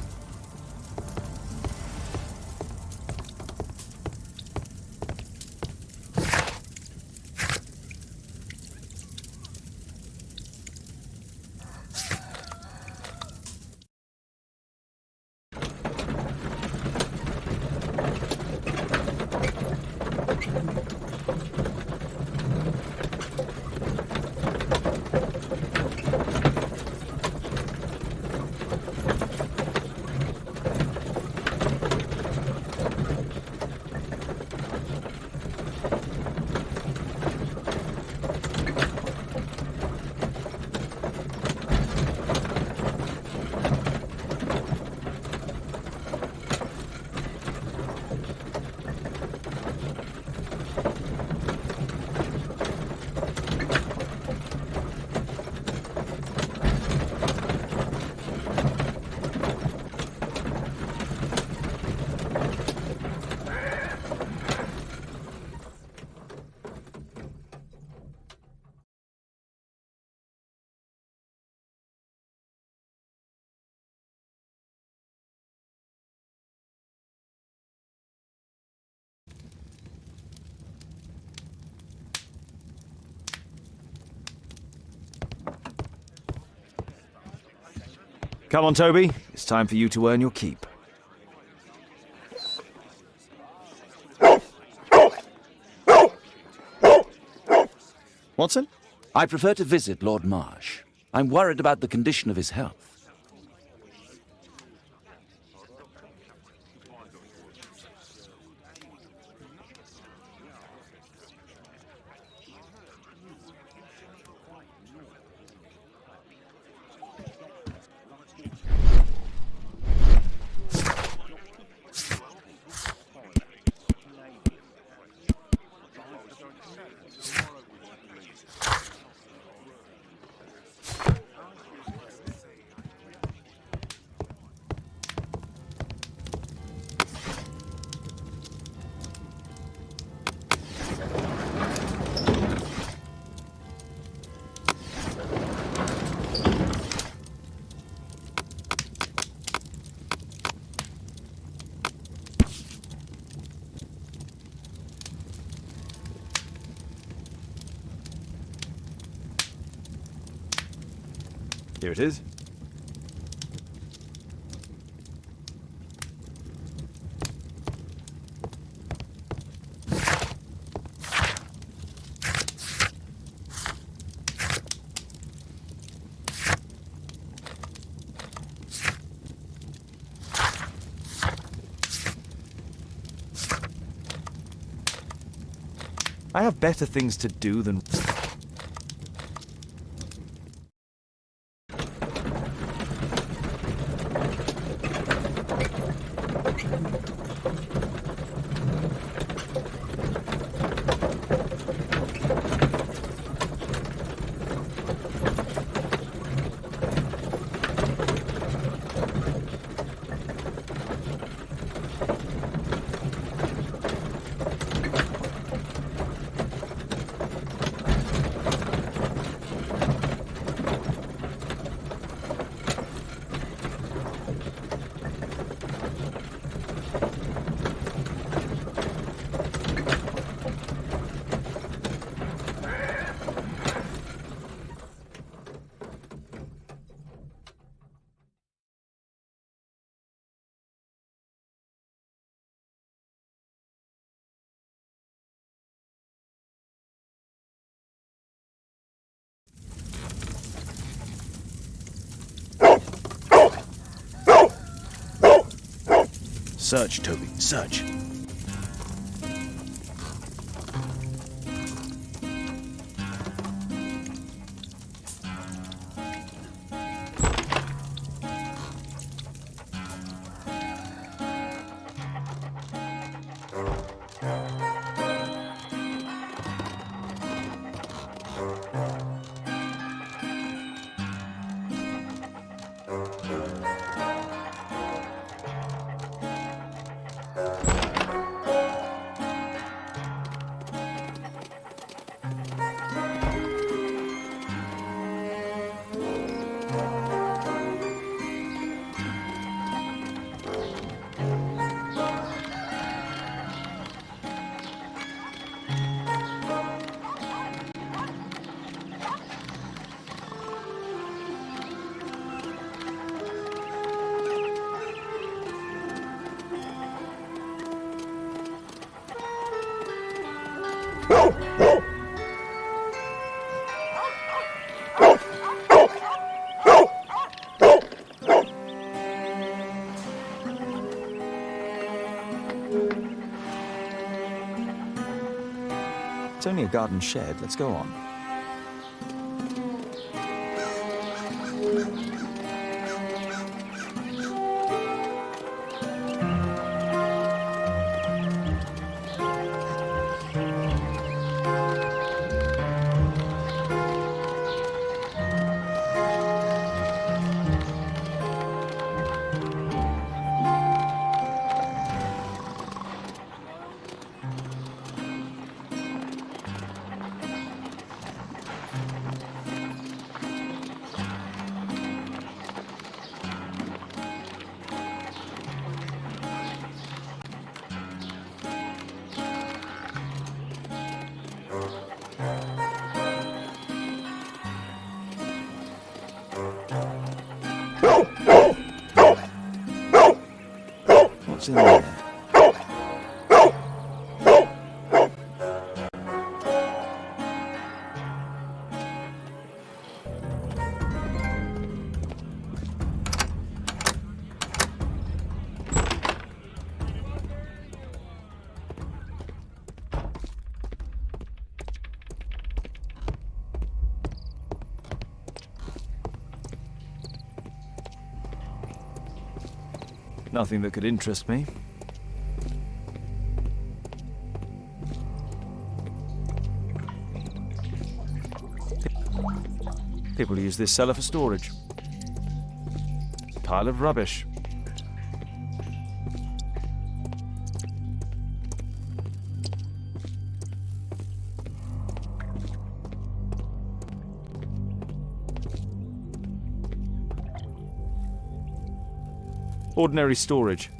Speaker 3: Come on, Toby. It's time for you to earn your keep. Watson?
Speaker 2: I prefer to visit Lord Marsh. I'm worried about the condition of his health.
Speaker 3: Here it is. I have better things to do than... Search, Toby, search. It's only a garden shed. Let's go on. What's in there? Nothing that could interest me. People use this cellar for storage. Pile of rubbish. Ordinary storage.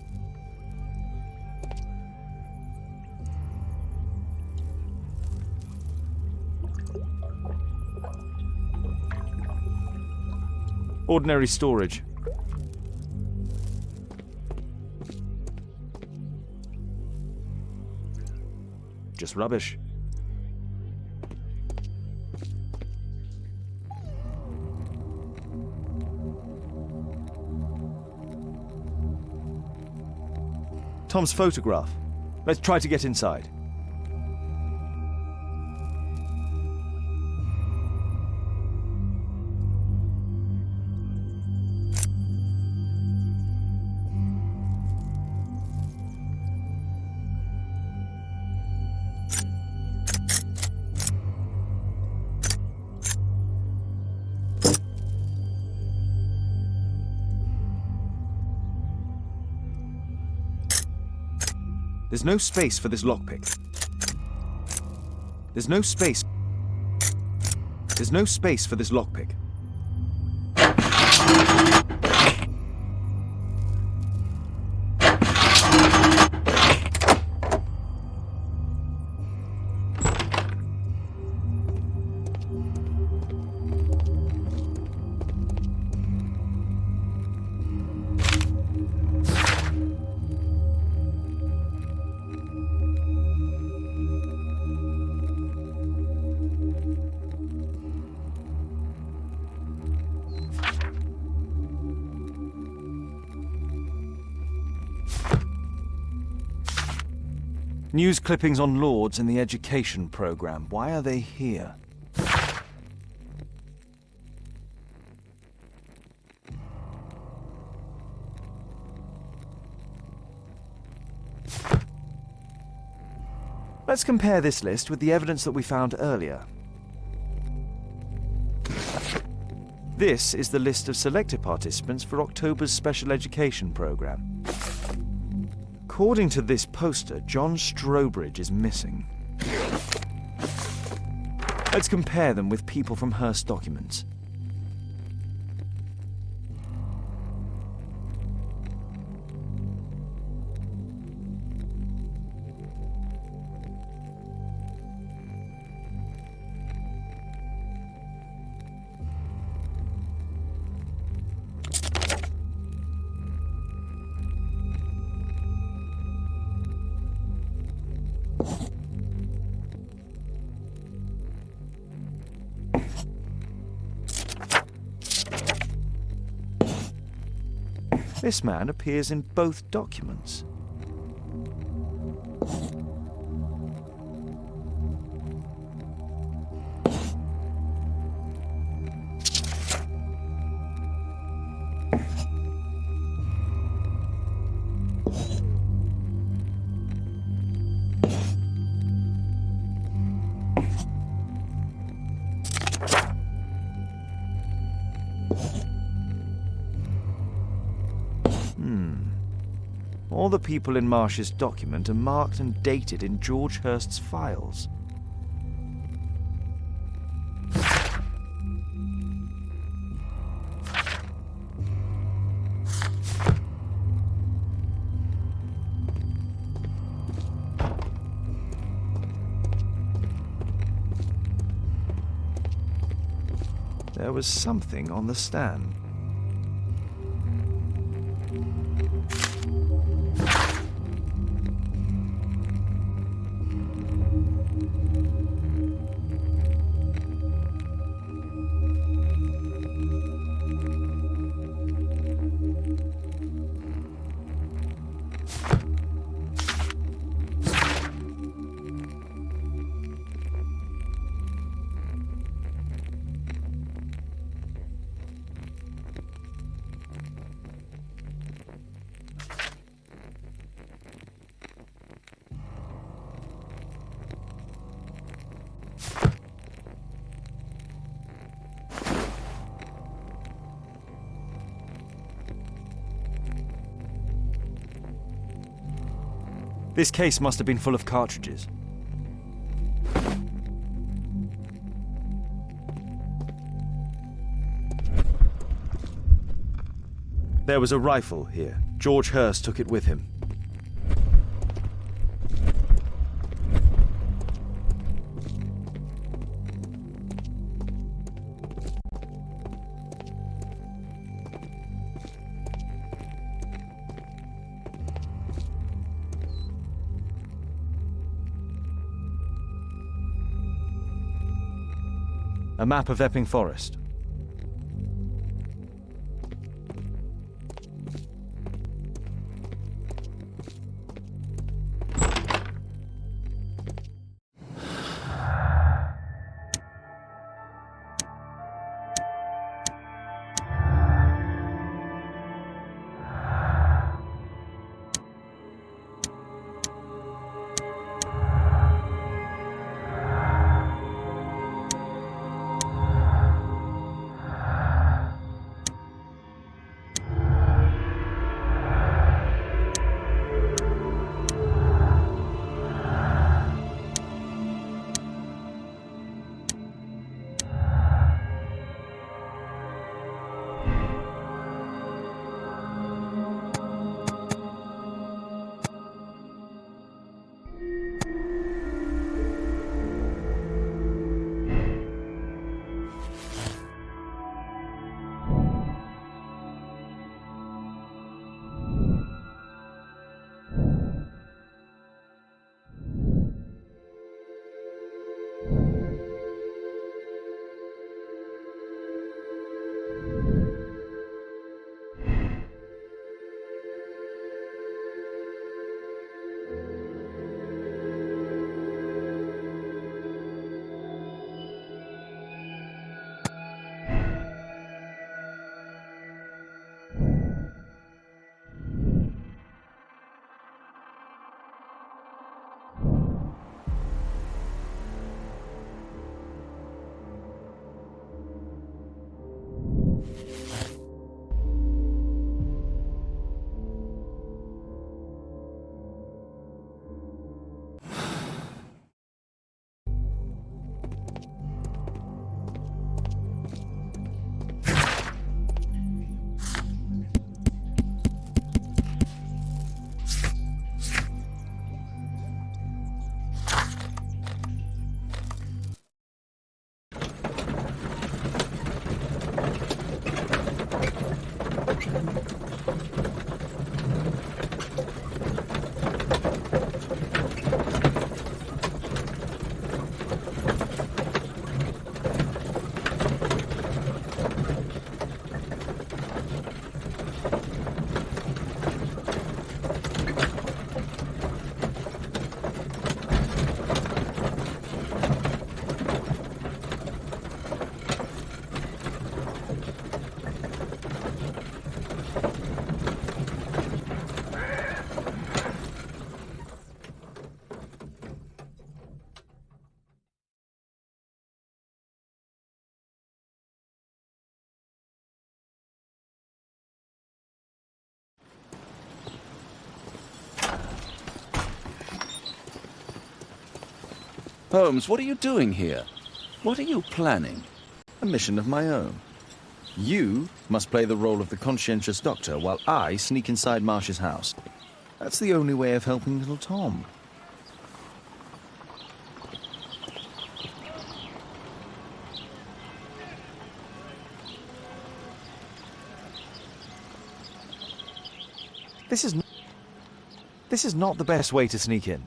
Speaker 3: Ordinary storage. Just rubbish. Tom's photograph. Let's try to get inside. There's no space for this lockpick. There's no space. There's no space for this lockpick. News clippings on lords in the education program. Why are they here? Let's compare this list with the evidence that we found earlier. This is the list of selected participants for October's special education program. According to this poster, John Strobridge is missing. Let's compare them with people from Hearst documents. This man appears in both documents. All the people in Marsh's document are marked and dated in George Hurst's files. There was something on the stand. This case must have been full of cartridges. There was a rifle here. George Hurst took it with him. A map of Epping Forest.
Speaker 2: Holmes, what are you doing here? What are you planning?
Speaker 3: A mission of my own. You must play the role of the conscientious doctor while I sneak inside Marsh's house. That's the only way of helping little Tom. This is not the best way to sneak in.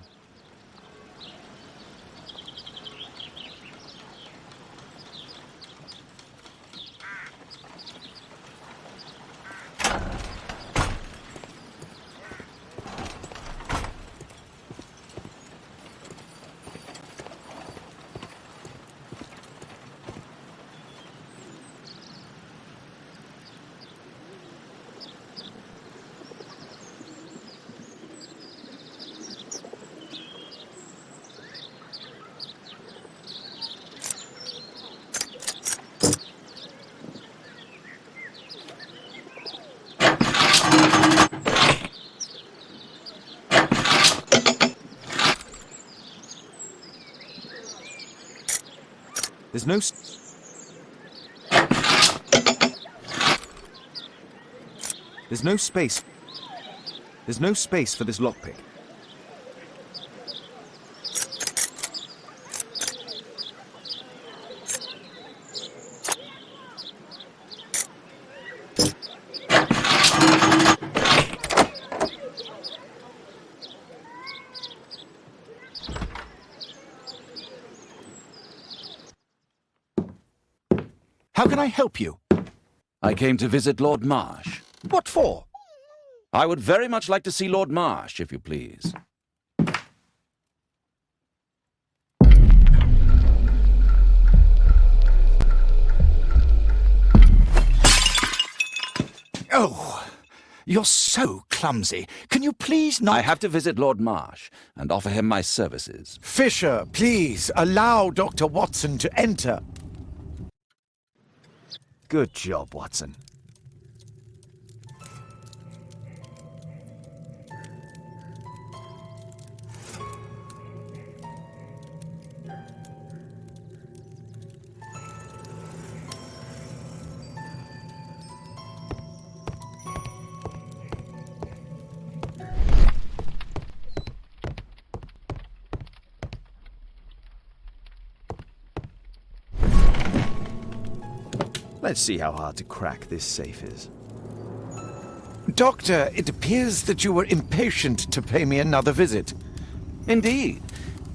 Speaker 3: There's no... There's no space. There's no space for this lockpick.
Speaker 15: How can I help you?
Speaker 2: I came to visit Lord Marsh.
Speaker 15: What for?
Speaker 2: I would very much like to see Lord Marsh, if you please.
Speaker 15: Oh, you're so clumsy. Can you please not...
Speaker 2: I have to visit Lord Marsh and offer him my services.
Speaker 14: Fisher, please, allow Dr. Watson to enter.
Speaker 3: Good job, Watson. Let's see how hard to crack this safe is.
Speaker 14: Doctor, it appears that you were impatient to pay me another visit.
Speaker 2: Indeed.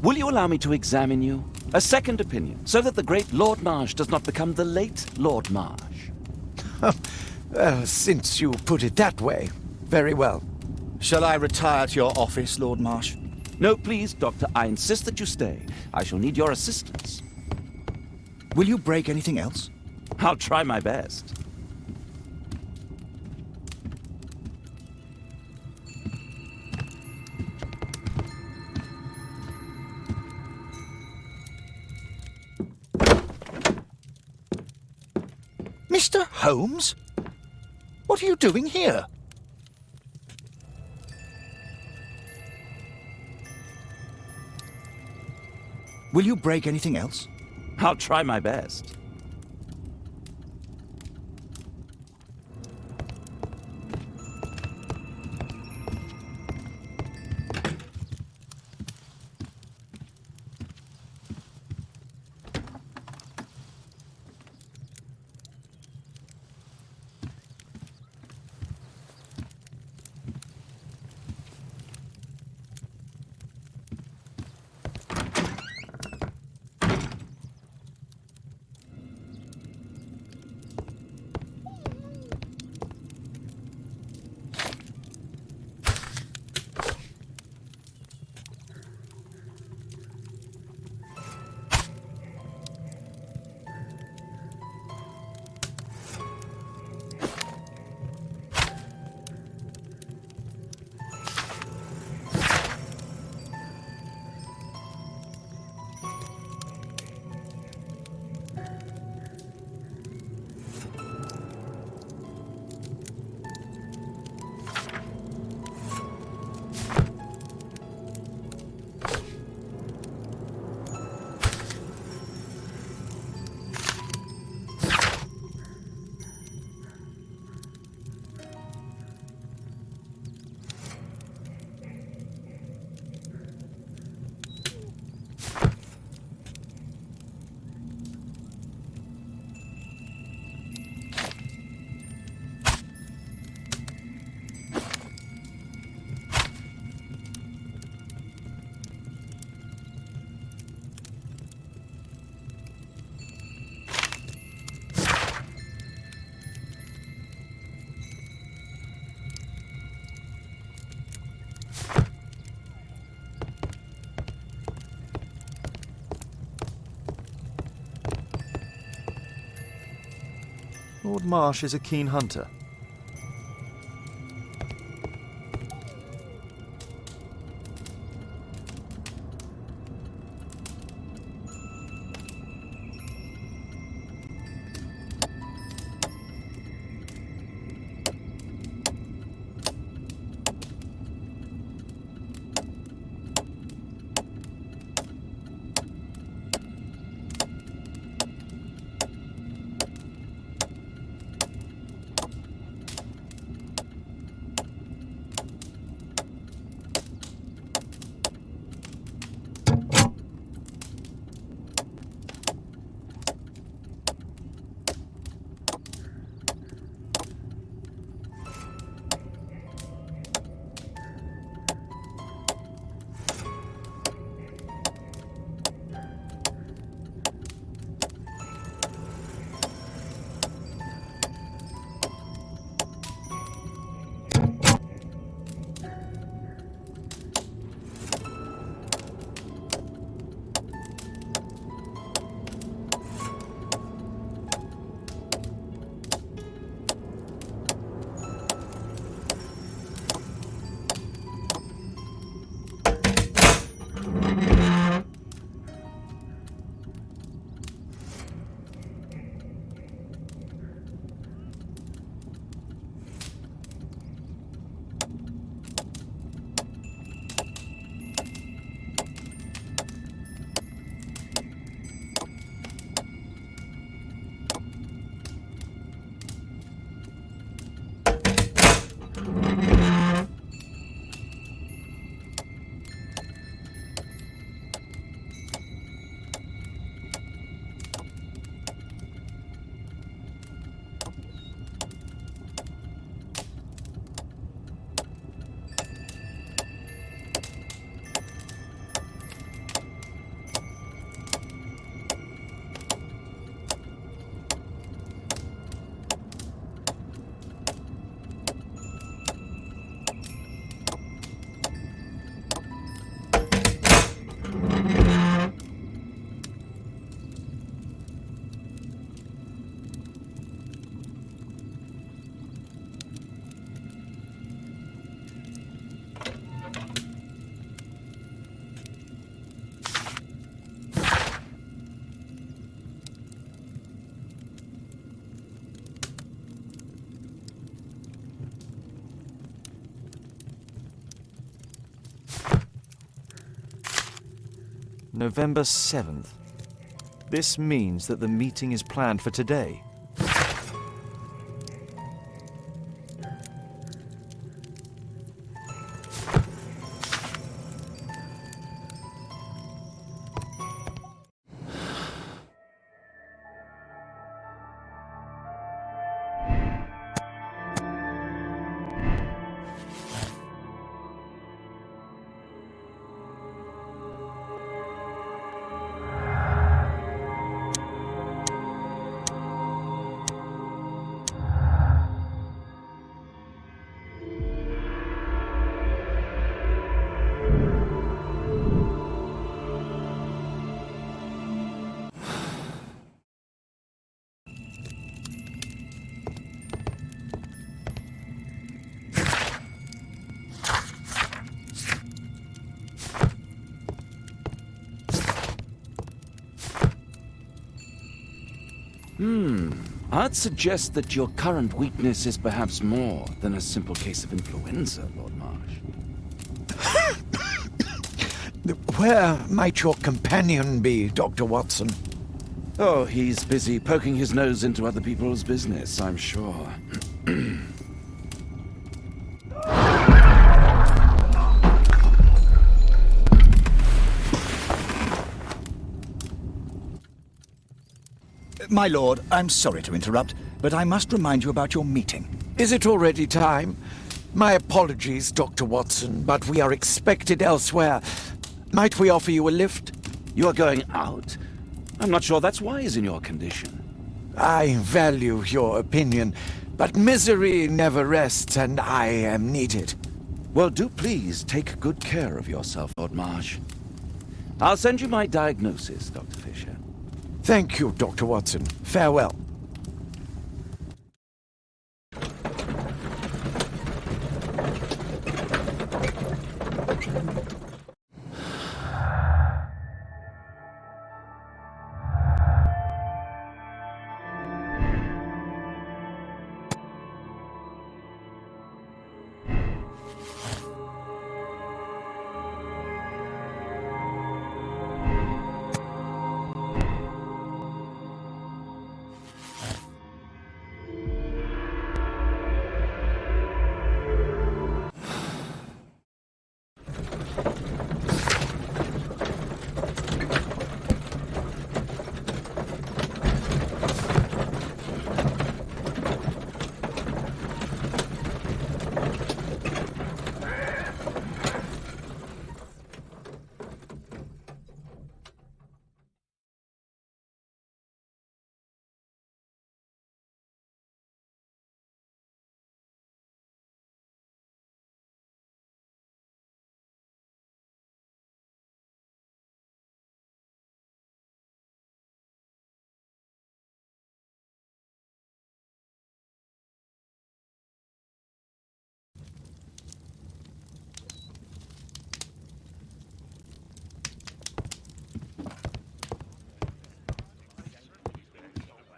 Speaker 2: Will you allow me to examine you? A second opinion, so that the great Lord Marsh does not become the late Lord Marsh.
Speaker 14: Well, since you put it that way, very well.
Speaker 15: Shall I retire to your office, Lord Marsh?
Speaker 2: No, please, Doctor. I insist that you stay. I shall need your assistance.
Speaker 15: Will you break anything else?
Speaker 2: I'll try my best.
Speaker 15: Mr. Holmes? What are you doing here? Will you break anything else?
Speaker 2: I'll try my best.
Speaker 3: Lord Marsh is a keen hunter. November 7th. This means that the meeting is planned for today.
Speaker 2: I'd suggest that your current weakness is perhaps more than a simple case of influenza, Lord Marsh.
Speaker 14: Where might your companion be, Dr. Watson?
Speaker 2: Oh, he's busy poking his nose into other people's business, I'm sure.
Speaker 15: My lord, I'm sorry to interrupt, but I must remind you about your meeting.
Speaker 14: Is it already time? My apologies, Dr. Watson, but we are expected elsewhere. Might we offer you a lift?
Speaker 2: You are going out? I'm not sure that's wise in your condition.
Speaker 14: I value your opinion, but misery never rests, and I am needed.
Speaker 2: Well, do please take good care of yourself, Lord Marsh. I'll send you my diagnosis, Dr. Fisher.
Speaker 14: Thank you, Dr. Watson. Farewell.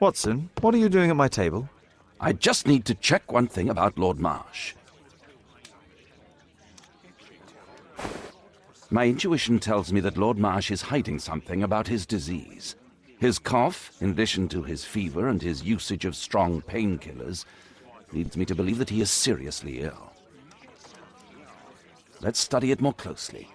Speaker 3: Watson, what are you doing at my table?
Speaker 2: I just need to check one thing about Lord Marsh. My intuition tells me that Lord Marsh is hiding something about his disease. His cough, in addition to his fever and his usage of strong painkillers, leads me to believe that he is seriously ill. Let's study it more closely.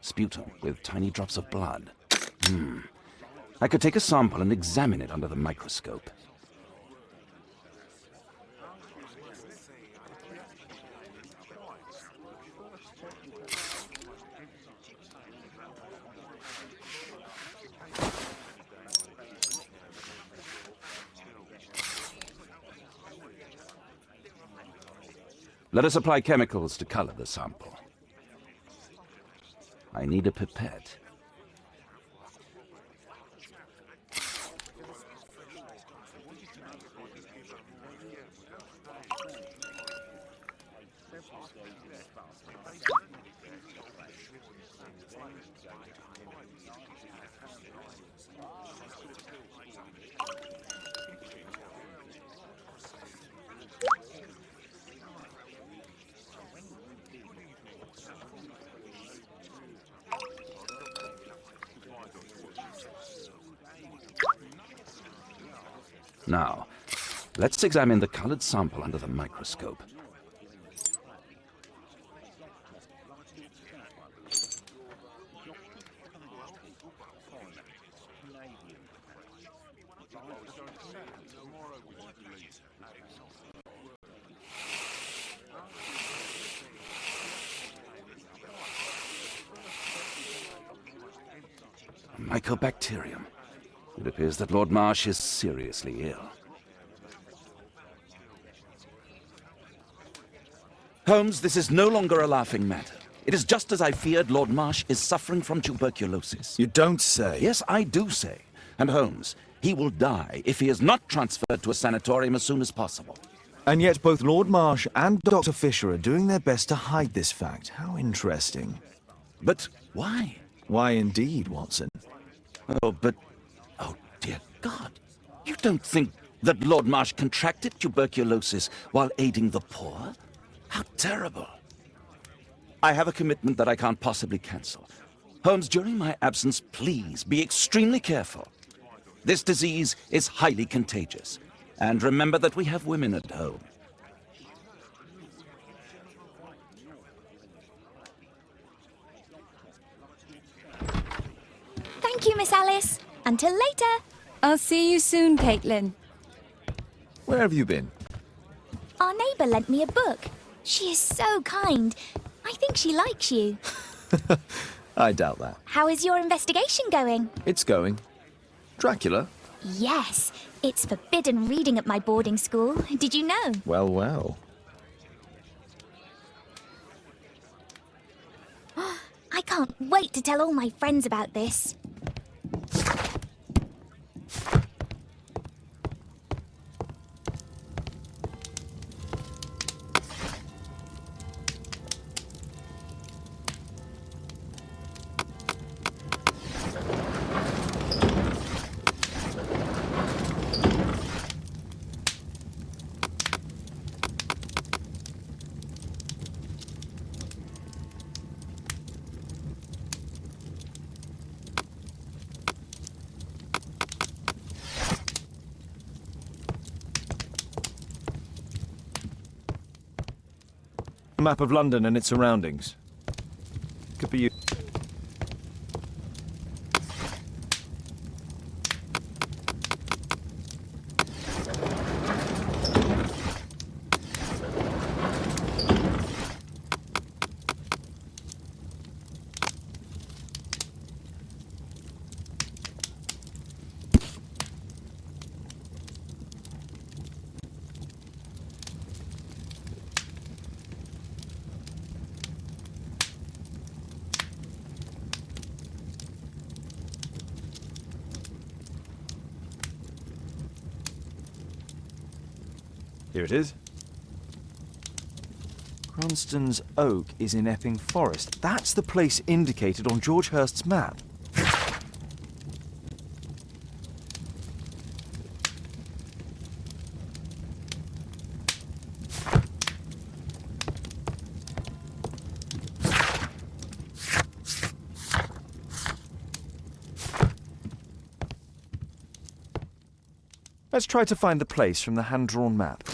Speaker 2: Sputum with tiny drops of blood. I could take a sample and examine it under the microscope. Let us apply chemicals to color the sample. I need a pipette. Now, let's examine the colored sample under the microscope. Mycobacterium. It appears that Lord Marsh is seriously ill. Holmes, this is no longer a laughing matter. It is just as I feared. Lord Marsh is suffering from tuberculosis.
Speaker 3: You don't say.
Speaker 2: Yes, I do say. And Holmes, he will die if he is not transferred to a sanatorium as soon as possible.
Speaker 3: And yet both Lord Marsh and Dr. Fisher are doing their best to hide this fact. How interesting.
Speaker 2: But why?
Speaker 3: Why indeed, Watson?
Speaker 2: Oh, dear God. You don't think that Lord Marsh contracted tuberculosis while aiding the poor? How terrible. I have a commitment that I can't possibly cancel. Holmes, during my absence, please be extremely careful. This disease is highly contagious. And remember that we have women at home.
Speaker 1: Thank you, Miss Alice. Until later.
Speaker 11: I'll see you soon, Caitlin.
Speaker 3: Where have you been?
Speaker 1: Our neighbour lent me a book. She is so kind. I think she likes you.
Speaker 3: I doubt that.
Speaker 1: How is your investigation going?
Speaker 3: It's going. Dracula?
Speaker 1: Yes, it's forbidden reading at my boarding school. Did you know?
Speaker 3: Well, well.
Speaker 1: I can't wait to tell all my friends about this.
Speaker 3: A map of London and its surroundings. Could be you. Here it is. Cranston's Oak is in Epping Forest. That's the place indicated on George Hurst's map. Let's try to find the place from the hand-drawn map.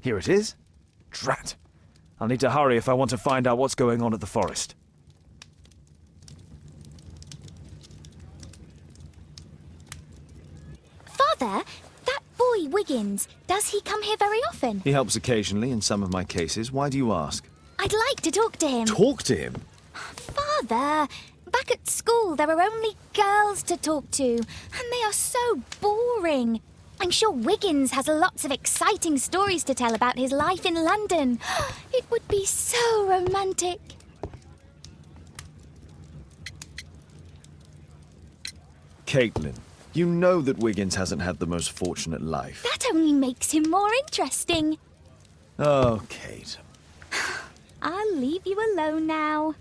Speaker 16: Here it is. Drat. I'll need to hurry if I want to find out what's going on at the forest.
Speaker 1: Father, that boy Wiggins, does he come here very often?
Speaker 16: He helps occasionally in some of my cases. Why do you ask?
Speaker 1: I'd like to talk to him.
Speaker 16: Talk to him?
Speaker 1: Father, back at school there are only girls to talk to, and they are so boring. I'm sure Wiggins has lots of exciting stories to tell about his life in London. It would be so romantic.
Speaker 16: Caitlin, you know that Wiggins hasn't had the most fortunate life.
Speaker 1: That only makes him more interesting.
Speaker 16: Oh, Kate.
Speaker 1: I'll leave you alone now.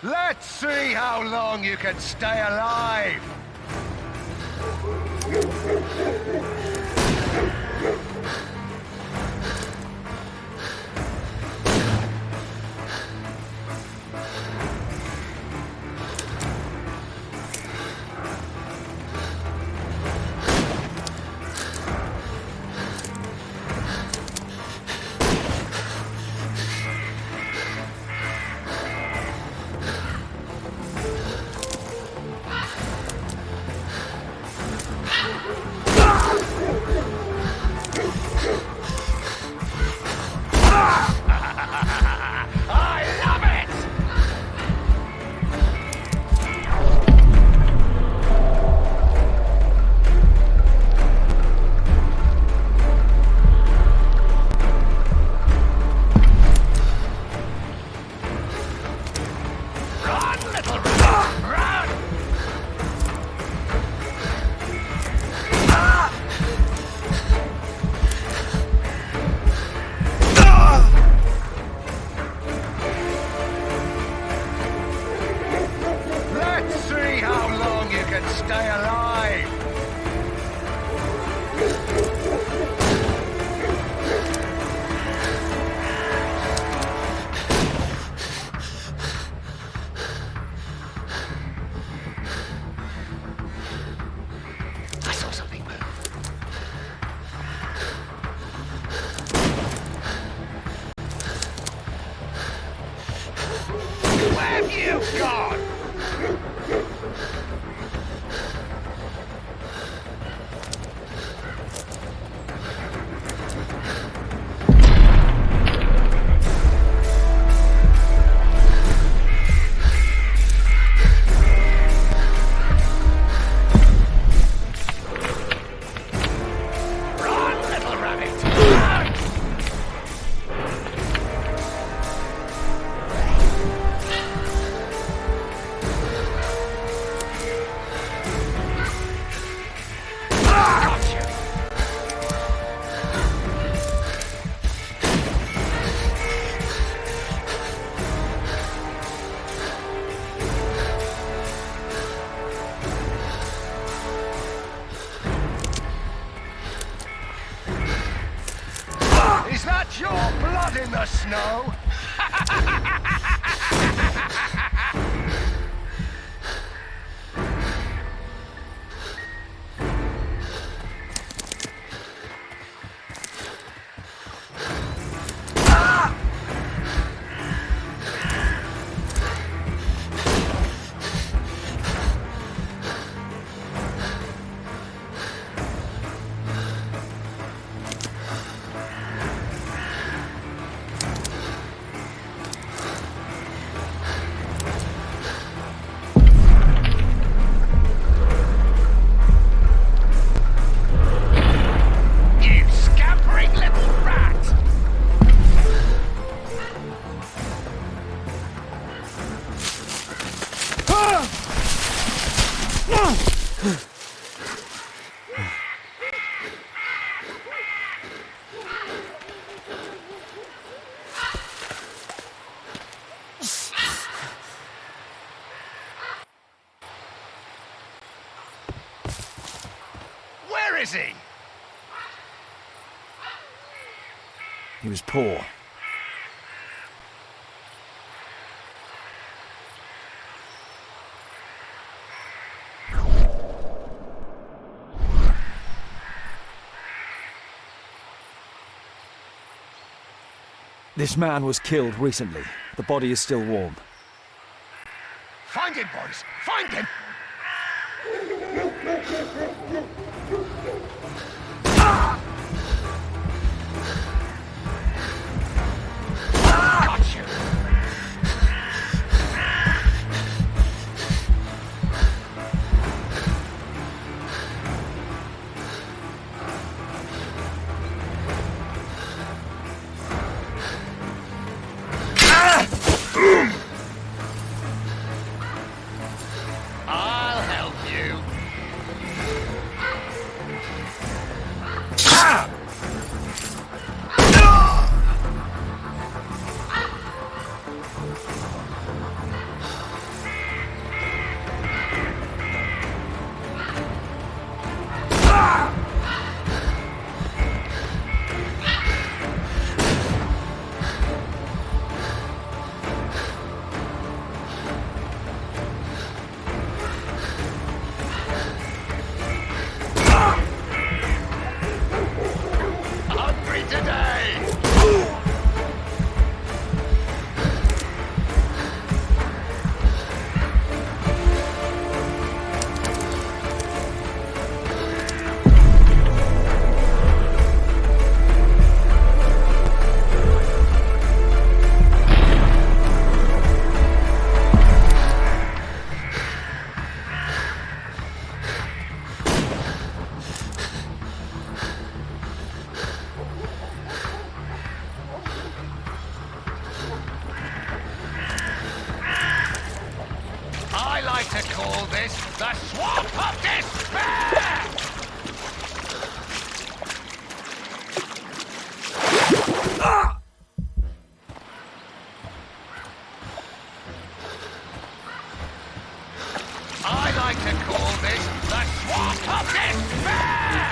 Speaker 10: Let's see how long you can stay alive! Is that your blood in the snow? Where is he?
Speaker 16: He was poor. This man was killed recently. The body is still warm.
Speaker 10: Find him, boys! Find him! Got you! I'll help you. Hungry today! I like to call this the Swamp of Despair! I like to call this the Swamp of Despair!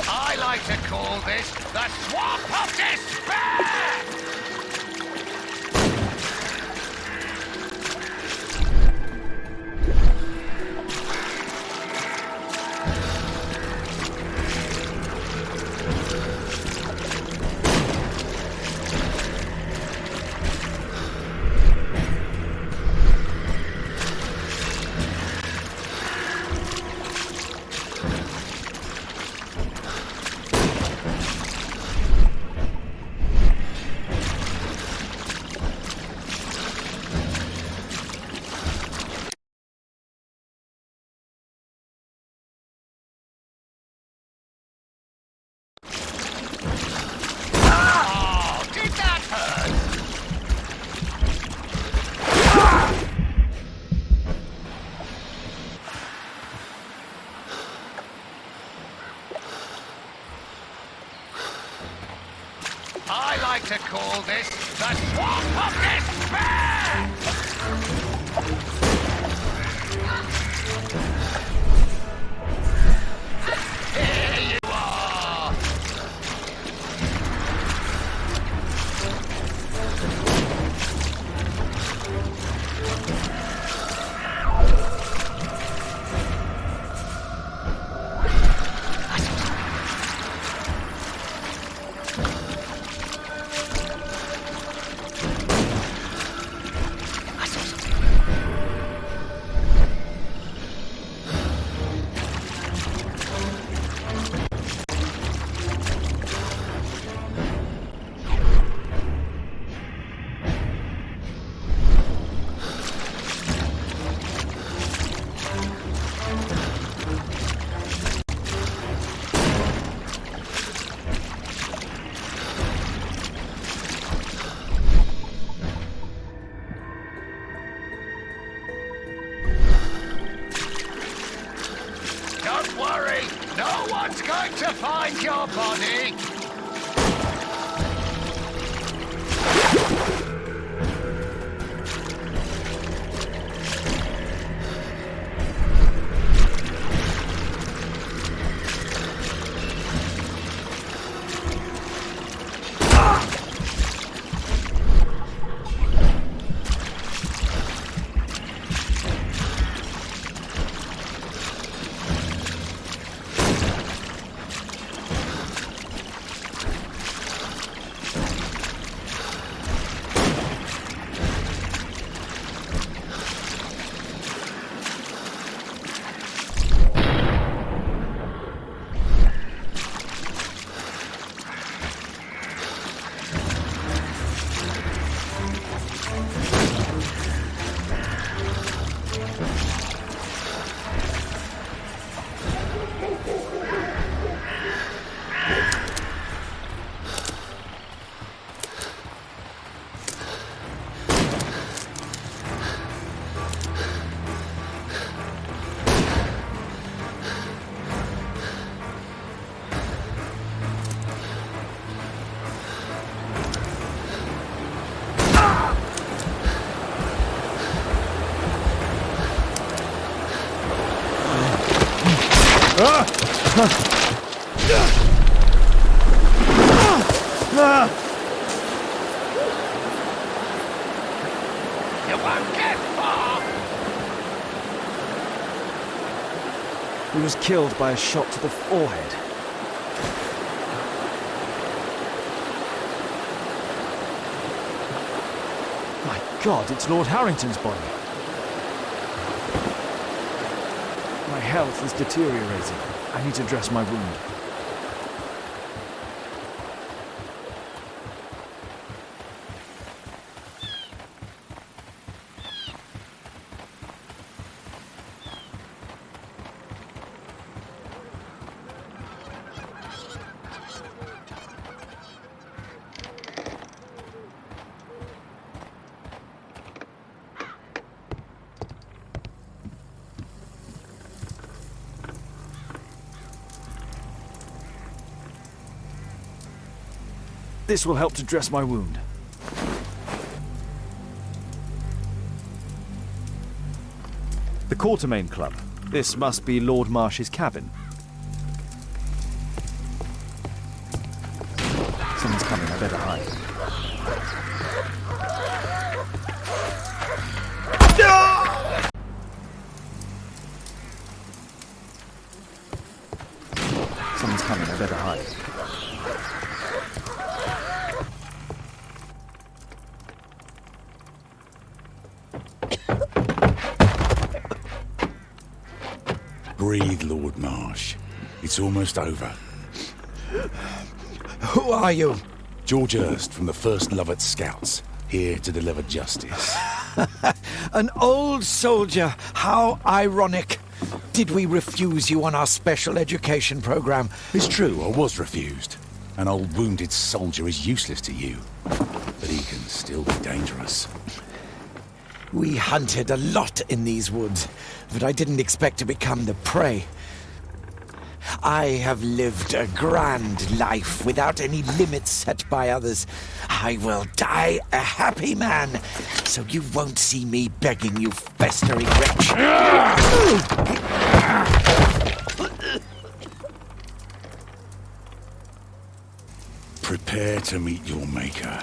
Speaker 10: I like to call this the Swamp of Despair! to call this the Swamp of Despair! Here you are! Don't worry, no one's going to find your body. You won't get far.
Speaker 16: He was killed by a shot to the forehead. My God, it's Lord Harrington's body. My health is deteriorating. I need to dress my wound. This will help to dress my wound. The Quartermain Club. This must be Lord Marsh's cabin. Someone's coming, I better hide. Someone's coming, I better hide.
Speaker 9: Breathe, Lord Marsh. It's almost over.
Speaker 14: Who are you?
Speaker 9: George Hurst from the 1st Lovett Scouts, here to deliver justice.
Speaker 14: An old soldier. How ironic. Did we refuse you on our special education program?
Speaker 9: It's true, I was refused. An old wounded soldier is useless to you, but he can still be dangerous.
Speaker 14: We hunted a lot in these woods, but I didn't expect to become the prey. I have lived a grand life without any limits set by others. I will die a happy man, so you won't see me begging you festering wretch.
Speaker 9: Prepare to meet your maker.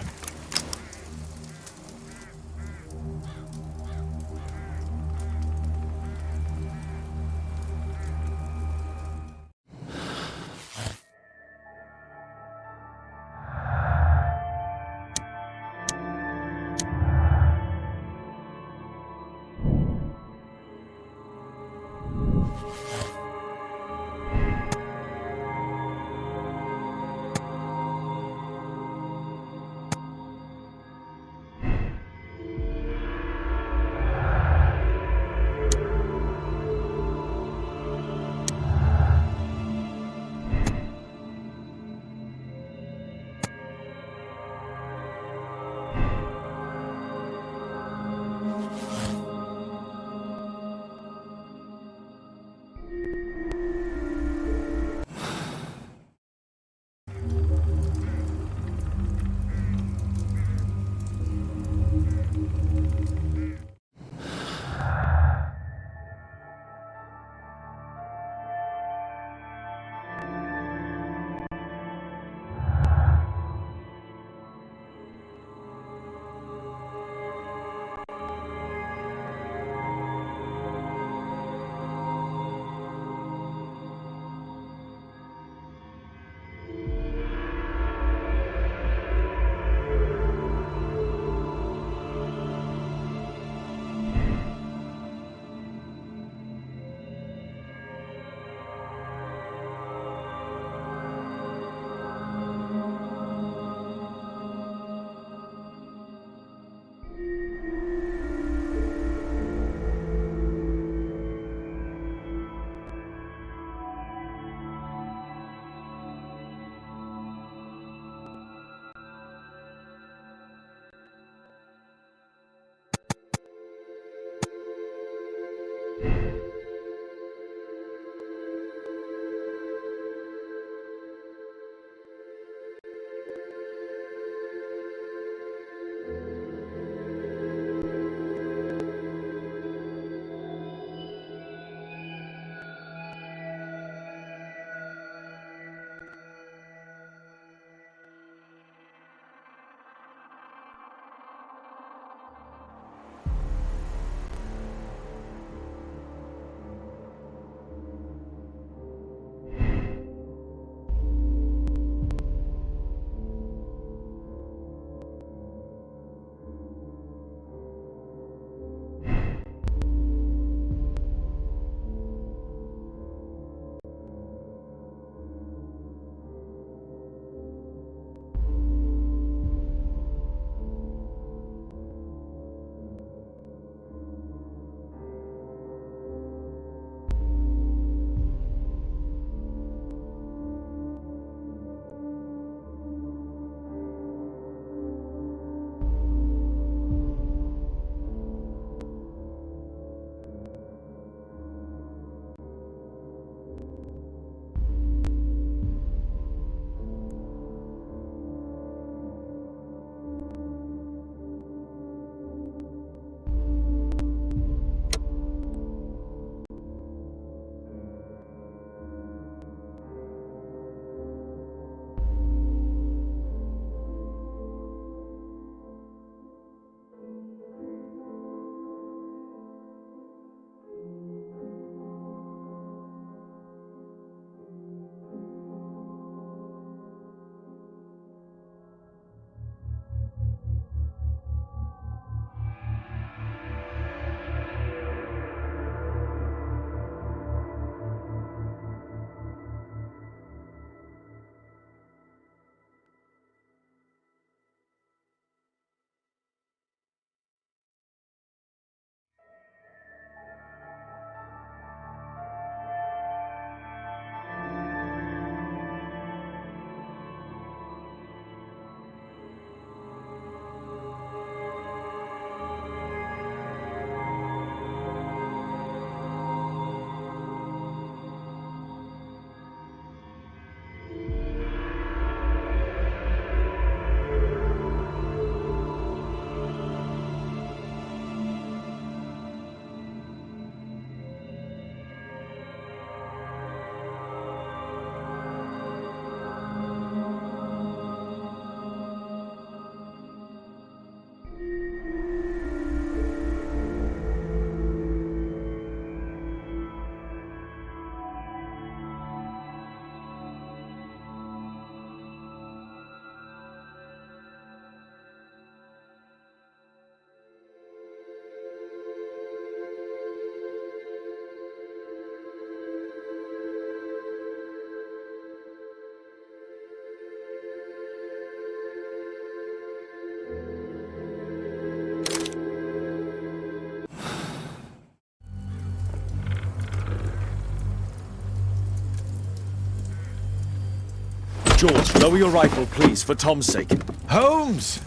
Speaker 16: George, lower your rifle, please, for Tom's sake.
Speaker 14: Holmes!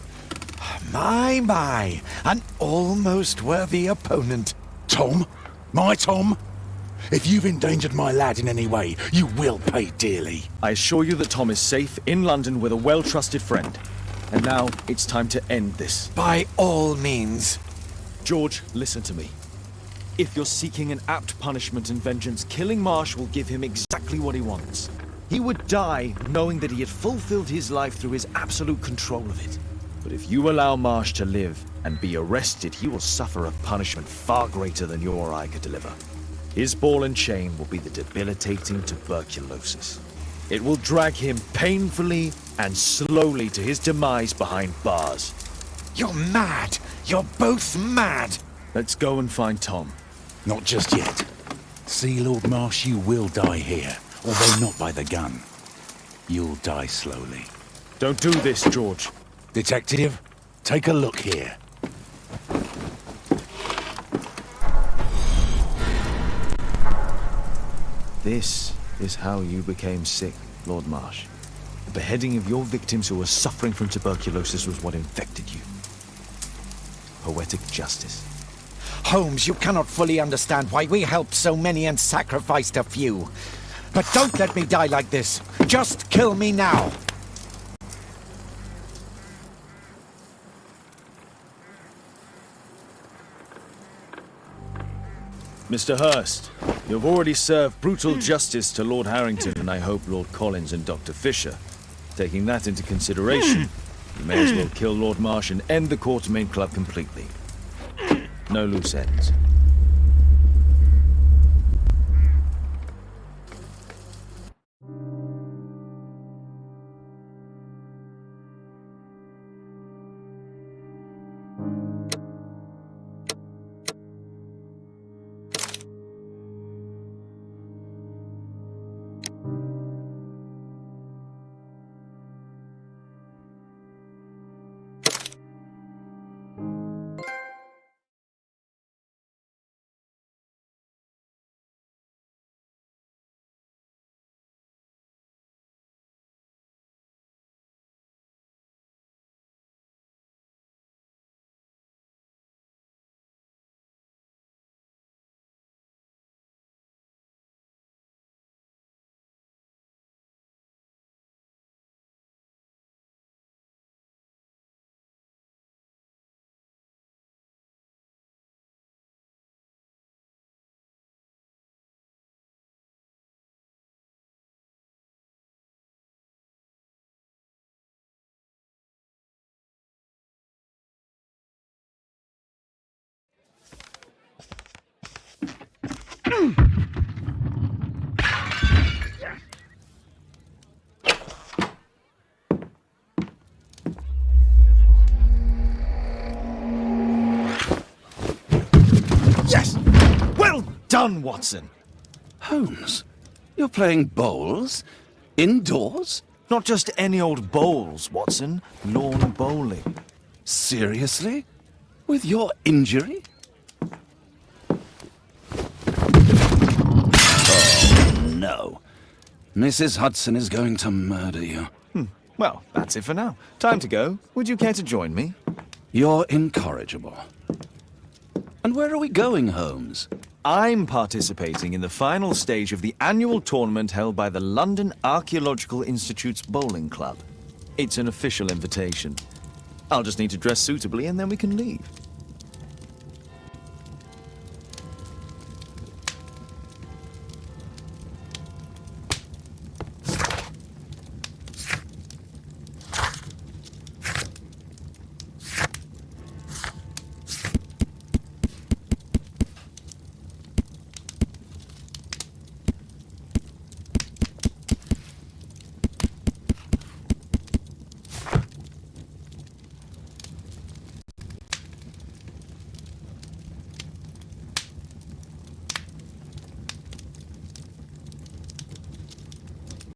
Speaker 14: My, an almost worthy opponent.
Speaker 9: Tom? My Tom? If you've endangered my lad in any way, you will pay dearly.
Speaker 16: I assure you that Tom is safe in London with a well-trusted friend. And now it's time to end this.
Speaker 14: By all means.
Speaker 16: George, listen to me. If you're seeking an apt punishment and vengeance, killing Marsh will give him exactly what he wants. He would die knowing that he had fulfilled his life through his absolute control of it. But if you allow Marsh to live and be arrested, he will suffer a punishment far greater than you or I could deliver. His ball and chain will be the debilitating tuberculosis. It will drag him painfully and slowly to his demise behind bars.
Speaker 14: You're mad! You're both mad!
Speaker 16: Let's go and find Tom.
Speaker 9: Not just yet. See, Lord Marsh, you will die here, although not by the gun. You'll die slowly.
Speaker 16: Don't do this, George.
Speaker 9: Detective, take a look here.
Speaker 16: This is how you became sick, Lord Marsh. The beheading of your victims who were suffering from tuberculosis was what infected you. Poetic justice.
Speaker 14: Holmes, you cannot fully understand why we helped so many and sacrificed a few. But don't let me die like this. Just kill me now.
Speaker 16: Mr. Hurst, you've already served brutal justice to Lord Harrington and I hope Lord Collins and Dr. Fisher. Taking that into consideration, you may as well kill Lord Marsh and end the Quartermain Club completely. No loose ends. Yes! Well done, Watson!
Speaker 2: Holmes, you're playing bowls? Indoors?
Speaker 16: Not just any old bowls, Watson. Lawn bowling.
Speaker 2: Seriously? With your injury? Oh, no. Mrs. Hudson is going to murder you.
Speaker 16: Well, that's it for now. Time to go. Would you care to join me?
Speaker 2: You're incorrigible. And where are we going, Holmes?
Speaker 16: I'm participating in the final stage of the annual tournament held by the London Archaeological Institute's Bowling Club. It's an official invitation. I'll just need to dress suitably and then we can leave.